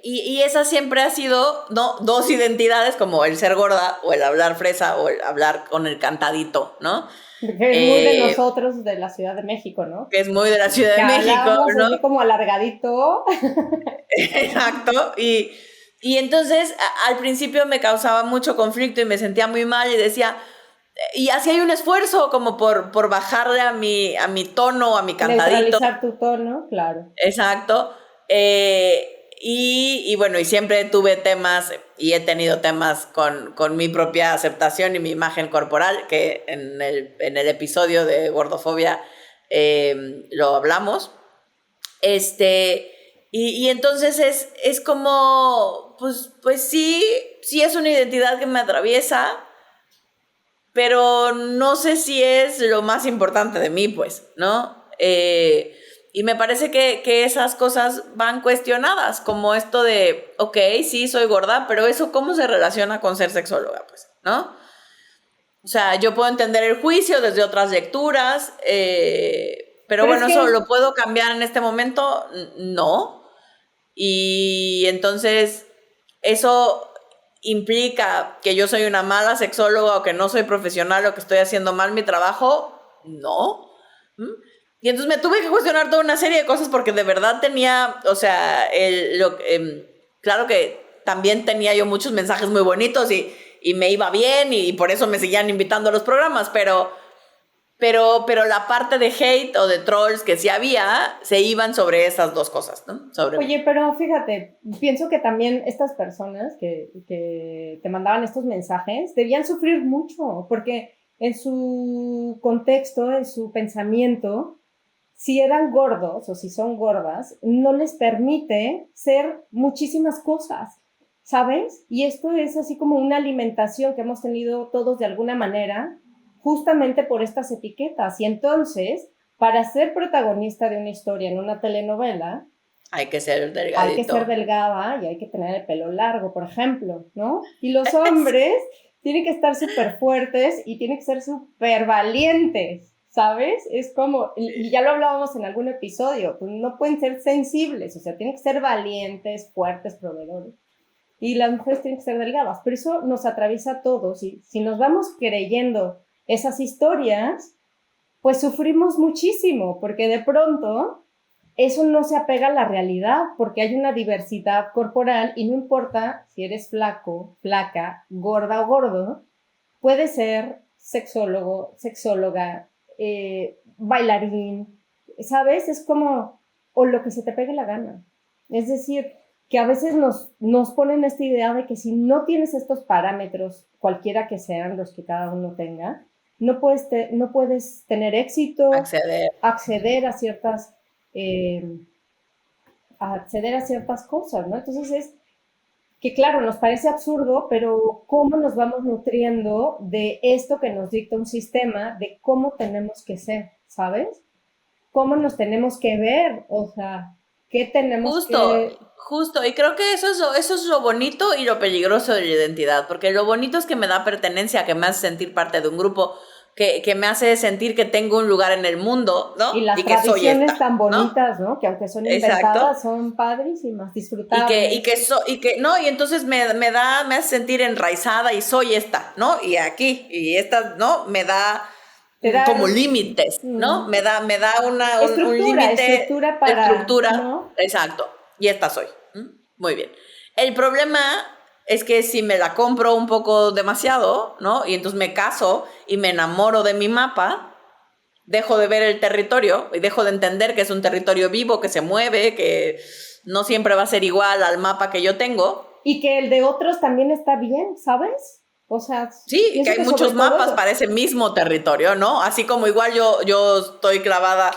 Y esa siempre ha sido, ¿no? Dos identidades, como el ser gorda o el hablar fresa o el hablar con el cantadito, ¿no? que es muy de Eh, nosotros de la Ciudad de México, ¿no? que es muy de la Ciudad Que de México, hablamos ¿no? así como alargadito. Exacto. Y entonces al principio me causaba mucho conflicto y me sentía muy mal y decía, y así hay un esfuerzo como por bajarle a mi tono, a mi cantadito. Neutralizar tu tono, claro. Exacto. Y bueno, y siempre tuve temas y he tenido temas con mi propia aceptación y mi imagen corporal, que en el episodio de gordofobia lo hablamos. Y entonces es como, pues sí, sí es una identidad que me atraviesa, pero no sé si es lo más importante de mí, pues, ¿no? Y me parece que esas cosas van cuestionadas, como esto de, ok, sí, soy gorda, pero eso ¿cómo se relaciona con ser sexóloga, pues, ¿no? O sea, yo puedo entender el juicio desde otras lecturas, pero Pero es bueno, ¿eso que lo puedo cambiar en este momento? No. Y entonces, ¿eso implica que yo soy una mala sexóloga o que no soy profesional o que estoy haciendo mal mi trabajo? No. ¿Mm? Y entonces me tuve que cuestionar toda una serie de cosas porque de verdad tenía, o sea, claro que también tenía yo muchos mensajes muy bonitos y me iba bien y por eso me seguían invitando a los programas, pero la parte de hate o de trolls que sí había, se iban sobre esas dos cosas, ¿no? Sobre mí. oye, pero fíjate, pienso que también estas personas que te mandaban estos mensajes debían sufrir mucho, porque en su contexto, en su pensamiento, si eran gordos o si son gordas, no les permite ser muchísimas cosas, ¿sabes? Y esto es así como una alimentación que hemos tenido todos de alguna manera, justamente por estas etiquetas. Y entonces, para ser protagonista de una historia en una telenovela, Hay que ser hay que ser delgadito. delgada y hay que tener el pelo largo, por ejemplo, ¿no? Y los hombres tienen que estar súper fuertes y tienen que ser súper valientes, ¿sabes? Es como, y ya lo hablábamos en algún episodio, pues no pueden ser sensibles, o sea, tienen que ser valientes, fuertes, proveedores. Y las mujeres tienen que ser delgadas, pero eso nos atraviesa a todos. Y si nos vamos creyendo esas historias, pues sufrimos muchísimo, porque de pronto eso no se apega a la realidad, porque hay una diversidad corporal y no importa si eres flaco, flaca, gorda o gordo, puede ser sexólogo, sexóloga, bailarín, ¿sabes? Es como, o lo que se te pegue la gana. Es decir, que a veces nos ponen esta idea de que si no tienes estos parámetros, cualquiera que sean los que cada uno tenga, no puedes tener éxito, Acceder. acceder a ciertas, eh, acceder a ciertas cosas, ¿no? Entonces es que claro, nos parece absurdo, pero ¿cómo nos vamos nutriendo de esto que nos dicta un sistema, de cómo tenemos que ser, ¿sabes? ¿Cómo nos tenemos que ver? O sea, ¿Qué tenemos que...? Justo, y creo que eso es lo bonito y lo peligroso de la identidad, porque lo bonito es que me da pertenencia, que me hace sentir parte de un grupo, que me hace sentir que tengo un lugar en el mundo, Y ¿no? las Y que soy tradiciones esta, tan ¿no? bonitas, ¿no? Que aunque son Exacto. inventadas, son padrísimas, Y disfrutables. no, y entonces me hace sentir enraizada y soy esta, ¿no? Y aquí, y esta, ¿no? Me da Te da como límites, ¿no? mm, Me da un límite estructura de para, estructura, ¿no? exacto, y esta soy. Muy bien. El problema es que si me la compro un poco demasiado, ¿no? Y entonces me caso y me enamoro de mi mapa, dejo de ver el territorio y dejo de entender que es un territorio vivo, que se mueve, que no siempre va a ser igual al mapa que yo tengo. Y que el de otros también está bien, ¿sabes? O sea, Sí, que pienso hay que sobre muchos todo mapas eso. para ese mismo territorio, ¿no? Así como igual yo estoy clavada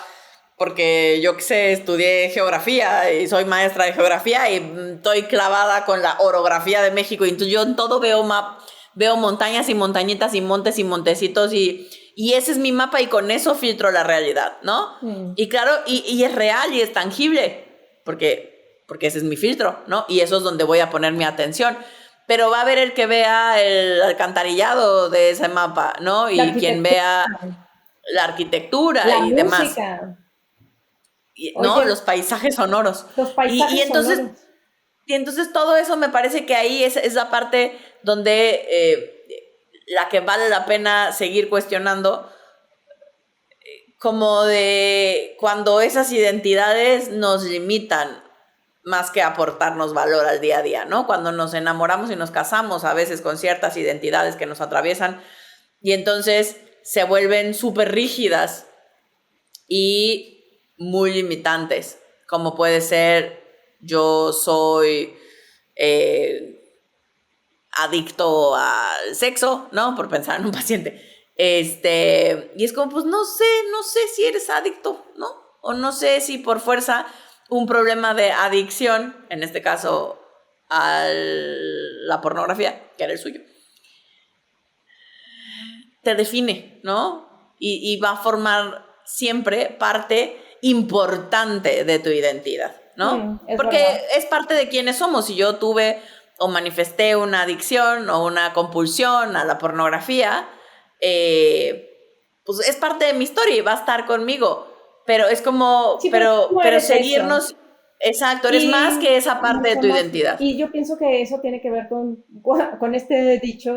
porque yo qué sé, estudié geografía y soy maestra de geografía y estoy clavada con la orografía de México y entonces yo en todo veo montañas y montañitas y montes y montecitos y ese es mi mapa y con eso filtro la realidad, ¿no? Y claro, y es real y es tangible porque ese es mi filtro, ¿no? Y eso es donde voy a poner mi atención. Pero va a haber el que vea el alcantarillado de ese mapa, ¿no? La Y quien arquitectura, vea la arquitectura la y demás, música, ¿no? oye, Los paisajes sonoros. los Y paisajes sonoros. entonces todo eso me parece que ahí es la parte donde la que vale la pena seguir cuestionando, como de cuando esas identidades nos limitan más que aportarnos valor al día a día, ¿no? Cuando nos enamoramos y nos casamos a veces con ciertas identidades que nos atraviesan y entonces se vuelven súper rígidas y muy limitantes, como puede ser yo soy adicto al sexo, ¿no? Por pensar en un paciente. Y es como, pues no sé si eres adicto, ¿no? O no sé si por fuerza un problema de adicción, en este caso a la pornografía, que era el suyo, te define, ¿no? Y va a formar siempre parte importante de tu identidad, ¿no? Es Porque verdad. es parte de quienes somos. Si yo tuve o manifesté una adicción o una compulsión a la pornografía, pues es parte de mi historia y va a estar conmigo. Pero es como, Sí, pero tú no pero eres eso. seguirnos, exacto, eres más Y que esa parte de mucho tu más. identidad. Y yo pienso que eso tiene que ver con este dicho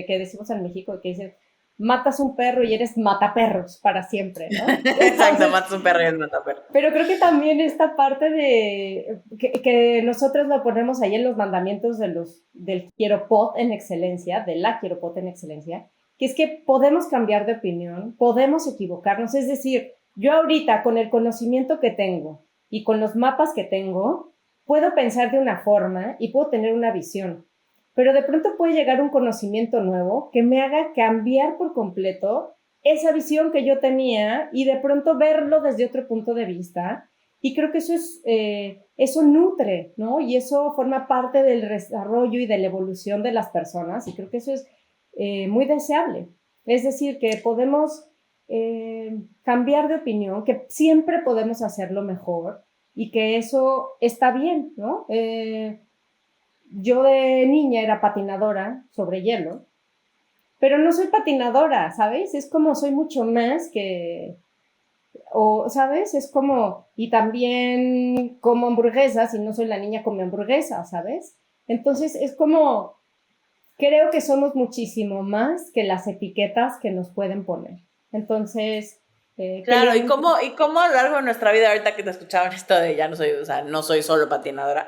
que decimos en México, que dice, matas un perro y eres mataperros para siempre, ¿no? Exacto, Entonces, matas un perro y es mata perro. pero creo que también esta parte de que nosotros lo ponemos ahí en los mandamientos del quiero pot en excelencia, de la quiero pot en excelencia, que es que podemos cambiar de opinión, podemos equivocarnos, es decir, yo ahorita con el conocimiento que tengo y con los mapas que tengo, puedo pensar de una forma y puedo tener una visión, pero de pronto puede llegar un conocimiento nuevo que me haga cambiar por completo esa visión que yo tenía y de pronto verlo desde otro punto de vista. Y creo que eso nutre, ¿no? Y eso forma parte del desarrollo y de la evolución de las personas y creo que eso es muy deseable. Es decir, que podemos cambiar de opinión, que siempre podemos hacerlo mejor y que eso está bien, ¿no? Yo de niña era patinadora sobre hielo, pero no soy patinadora, ¿sabes? Es como soy mucho más ¿sabes? Es como, y también como hamburguesas y no soy la niña come hamburguesas, ¿sabes? Entonces es como, creo que somos muchísimo más que las etiquetas que nos pueden poner. Entonces, Claro, y cómo a lo largo de nuestra vida, ahorita que te escuchaban esto de ya no soy, o sea, no soy solo patinadora,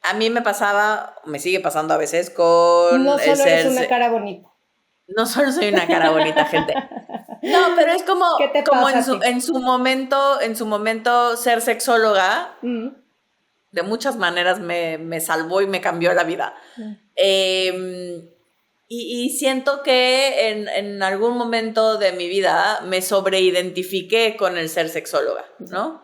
a mí me pasaba, me sigue pasando a veces no con el solo eres ser, una cara bonita. no solo soy una cara bonita, gente. No, pero es ¿Qué te como pasa a ti? en su momento ser sexóloga, Mm, de muchas maneras me salvó y me cambió la vida. mm, Eh, y siento que en algún momento de mi vida me sobreidentifiqué con el ser sexóloga, ¿no?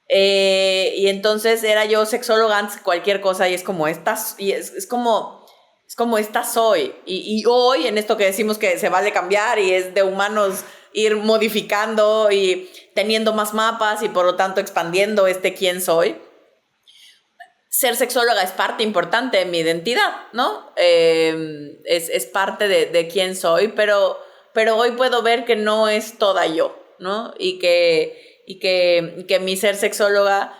Y entonces era yo sexóloga antes de cualquier cosa y es como estas, y es como esta soy. Y hoy, en esto que decimos que se vale cambiar y es de humanos ir modificando y teniendo más mapas y por lo tanto expandiendo quién soy. Ser sexóloga es parte importante de mi identidad, ¿no? Es parte de quién soy, pero hoy puedo ver que no es toda yo, ¿no? Y que mi ser sexóloga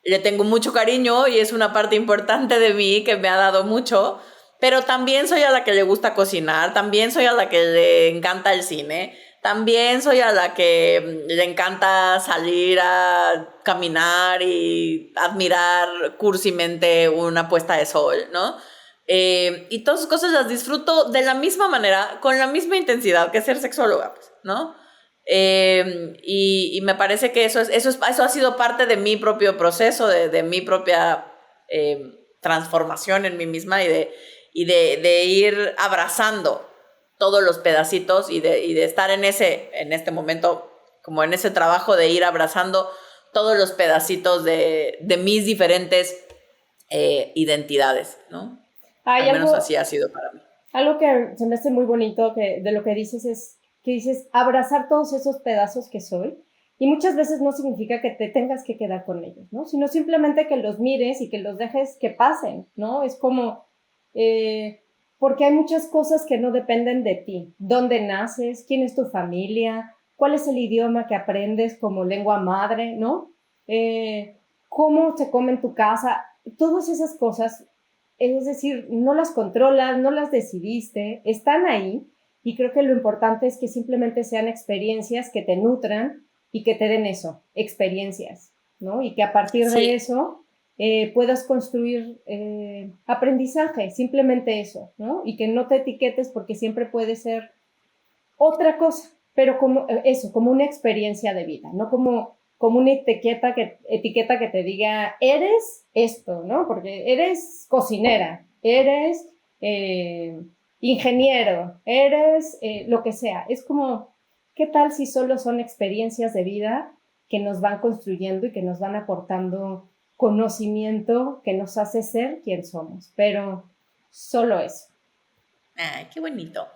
le tengo mucho cariño y es una parte importante de mí que me ha dado mucho, pero también soy a la que le gusta cocinar, también soy a la que le encanta el cine, también soy a la que le encanta salir a caminar y admirar cursimente una puesta de sol, ¿no? Y todas esas cosas las disfruto de la misma manera, con la misma intensidad que ser sexóloga, pues, ¿no? Y me parece que eso ha sido parte de mi propio proceso, de mi propia transformación en mí misma y de ir abrazando todos los pedacitos y de estar en este momento, como en ese trabajo de ir abrazando todos los pedacitos de mis diferentes identidades, ¿no? Hay Al menos algo, así ha sido para mí. Algo que se me hace muy bonito de lo que dices es que dices abrazar todos esos pedazos que soy, y muchas veces no significa que te tengas que quedar con ellos, ¿no? Sino simplemente que los mires y que los dejes que pasen, ¿no? Es como, porque hay muchas cosas que no dependen de ti. ¿Dónde naces? ¿Quién es tu familia? ¿Cuál es el idioma que aprendes como lengua madre, ¿no? ¿Cómo se come en tu casa? Todas esas cosas, es decir, no las controlas, no las decidiste, están ahí, y creo que lo importante es que simplemente sean experiencias que te nutran y que te den eso, experiencias, ¿no? Y que a partir de eso puedas construir aprendizaje, simplemente eso, ¿no? Y que no te etiquetes porque siempre puede ser otra cosa, pero como eso, como una experiencia de vida, no como una etiqueta que te diga, eres esto, ¿no? Porque eres cocinera, eres ingeniero, eres lo que sea. Es como, ¿qué tal si solo son experiencias de vida que nos van construyendo y que nos van aportando conocimiento que nos hace ser quien somos? Pero solo eso. Ay, qué bonito.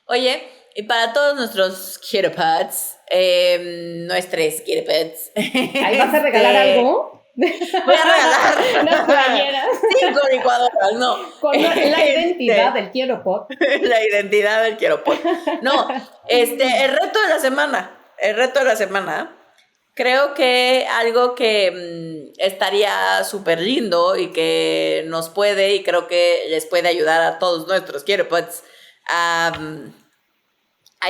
Oye, y para todos nuestros Ketopods, nuestros Ketopods. ¿Ahí vas a regalar algo? Voy a regalar unas playeras. 5 licuadoras, no. Con la identidad del Ketopod. La identidad del Ketopod. No, el reto de la semana. El reto de la semana. Creo que algo que estaría súper lindo y que nos puede, y creo que les puede ayudar a todos nuestros Ketopods a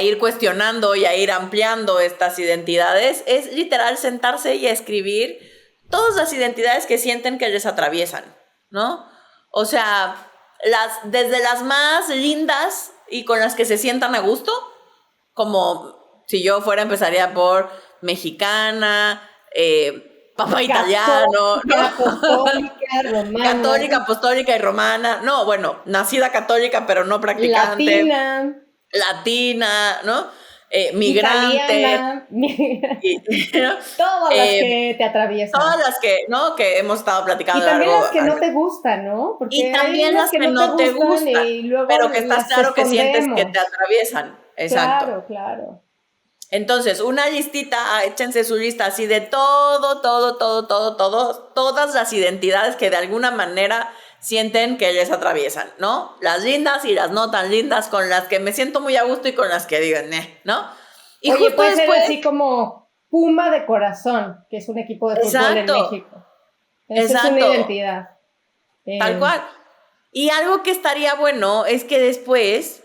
ir cuestionando y a ir ampliando estas identidades, es literal sentarse y escribir todas las identidades que sienten que les atraviesan, ¿no? O sea, desde las más lindas y con las que se sientan a gusto, como si yo fuera, empezaría por mexicana, papá italiano, apostólica, romana. Católica, apostólica y romana. No, bueno, nacida católica, pero no practicante. Latina, ¿no? Migrante. ¿no? Todas las que te atraviesan. Todas las que, ¿no? Que hemos estado platicando. Y también las que no te gustan, ¿no? Porque y también las que no te gustan, y luego pero que estás claro que sientes que te atraviesan. Exacto. Claro, claro. Entonces, una listita, échense su lista así de todas las identidades que de alguna manera sienten que les atraviesan, ¿no? Las lindas y las no tan lindas, con las que me siento muy a gusto y con las que digan, ¿no? Y oye, puede ser así como Puma de Corazón, que es un equipo de fútbol en México. Esa es una identidad. Tal cual. Y algo que estaría bueno es que después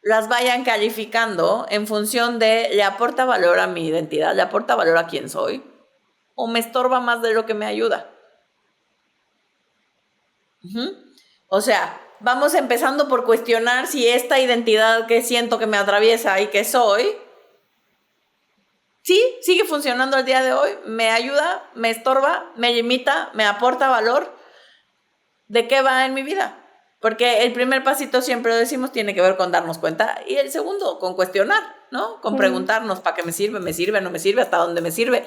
las vayan calificando en función de, ¿le aporta valor a mi identidad? ¿Le aporta valor a quién soy? ¿O me estorba más de lo que me ayuda? O sea, vamos empezando por cuestionar si esta identidad que siento que me atraviesa y que soy, sí, sigue funcionando al día de hoy, me ayuda, me estorba, me limita, me aporta valor. ¿De qué va en mi vida? Porque el primer pasito, siempre lo decimos, tiene que ver con darnos cuenta, y el segundo, con cuestionar, ¿no? Con preguntarnos, ¿para qué me sirve, no me sirve, hasta dónde me sirve?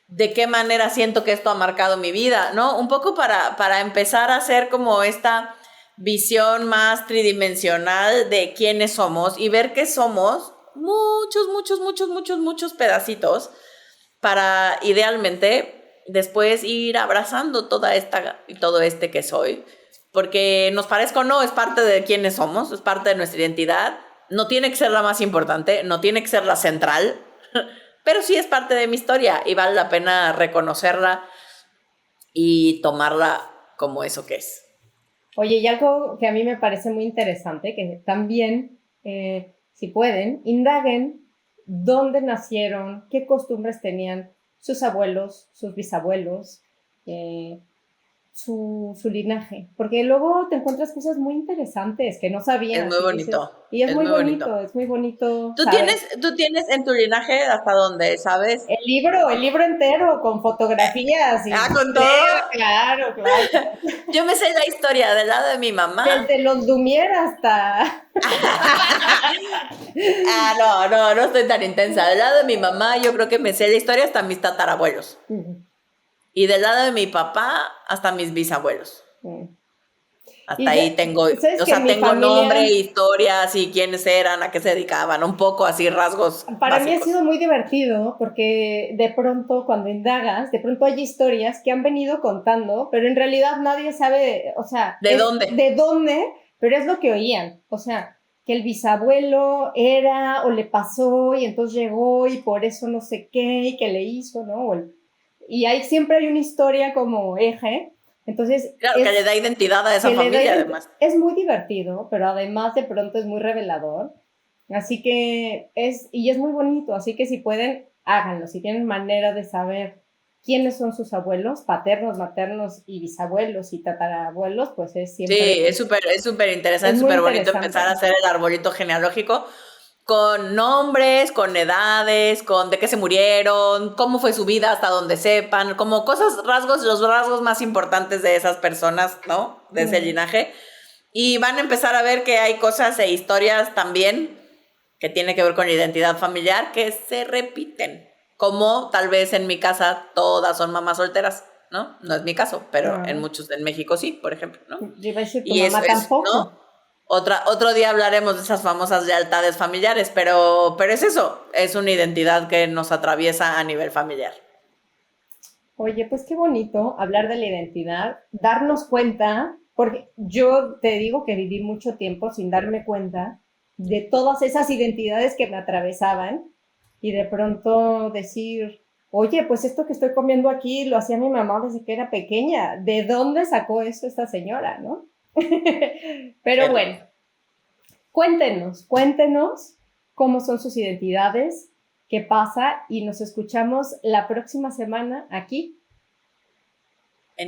¿De qué manera siento que esto ha marcado mi vida, ¿no? Un poco para empezar a hacer como esta visión más tridimensional de quiénes somos y ver que somos muchos pedacitos para idealmente después ir abrazando todo este que soy, porque nos parezca o no, es parte de quienes somos, es parte de nuestra identidad, no tiene que ser la más importante, no tiene que ser la central, pero sí es parte de mi historia y vale la pena reconocerla y tomarla como eso que es. Oye, y algo que a mí me parece muy interesante, que también, si pueden, indaguen dónde nacieron, qué costumbres tenían sus abuelos, sus bisabuelos, su linaje, porque luego te encuentras cosas muy interesantes que no sabías. Es muy bonito. Y es muy bonito, es muy bonito. ¿Tú tienes en tu linaje hasta dónde, sabes? El libro entero, con fotografías. ¿Con todo? Claro. Yo me sé la historia del lado de mi mamá. Desde los Lumière hasta... No estoy tan intensa. Del lado de mi mamá yo creo que me sé la historia hasta mis tatarabuelos. Y del lado de mi papá hasta mis bisabuelos. Hasta ahí tengo, tengo familia, nombre, historias y quiénes eran, a qué se dedicaban, un poco así rasgos Para básicos. mí ha sido muy divertido porque de pronto cuando indagas, de pronto hay historias que han venido contando, pero en realidad nadie sabe, o sea... ¿De dónde? Pero es lo que oían, o sea, que el bisabuelo era o le pasó y entonces llegó y por eso no sé qué y que le hizo, ¿no? Y siempre hay una historia como eje. Entonces, claro, que le da identidad a esa familia, además. Es muy divertido, pero además de pronto es muy revelador. Así que es muy bonito. Así que si pueden, háganlo. Si tienen manera de saber quiénes son sus abuelos, paternos, maternos y bisabuelos y tatarabuelos, pues es siempre... Sí, es súper interesante, súper bonito empezar a hacer el arbolito genealógico con nombres, con edades, con de qué se murieron, cómo fue su vida hasta donde sepan, como los rasgos más importantes de esas personas, ¿no? De ese linaje. Y van a empezar a ver que hay cosas e historias también que tienen que ver con la identidad familiar que se repiten. Como tal vez en mi casa todas son mamás solteras, ¿no? No es mi caso, pero en México sí, por ejemplo, ¿no? Yo iba a decir, tu mamá tampoco. ¿no? Otro día hablaremos de esas famosas lealtades familiares, pero es eso, es una identidad que nos atraviesa a nivel familiar. Oye, pues qué bonito hablar de la identidad, darnos cuenta, porque yo te digo que viví mucho tiempo sin darme cuenta de todas esas identidades que me atravesaban y de pronto decir, oye, pues esto que estoy comiendo aquí lo hacía mi mamá desde que era pequeña, ¿de dónde sacó eso esta señora, no? Pero bueno, cuéntenos cómo son sus identidades, qué pasa y nos escuchamos la próxima semana aquí.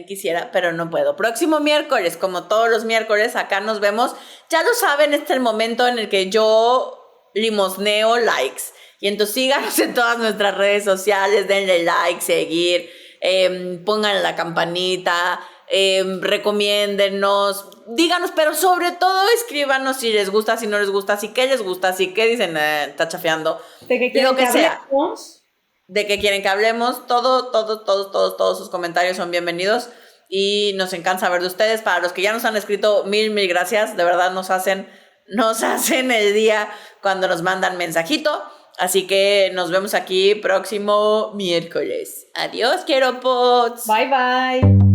Quisiera, pero no puedo. Próximo miércoles, como todos los miércoles, acá nos vemos. Ya lo saben, este es el momento en el que yo limosneo likes. Y entonces síganos en todas nuestras redes sociales, denle like, seguir, pongan la campanita, recomiéndennos, díganos, pero sobre todo escríbanos si les gusta, si no les gusta, si qué les gusta, si qué dicen, está chafeando. ¿De qué quieren que hablemos? De qué quieren que hablemos, todos sus comentarios son bienvenidos y nos encanta saber de ustedes. Para los que ya nos han escrito, mil gracias, de verdad nos hacen el día cuando nos mandan mensajito. Así que nos vemos aquí próximo miércoles. Adiós, quiero pots. Bye.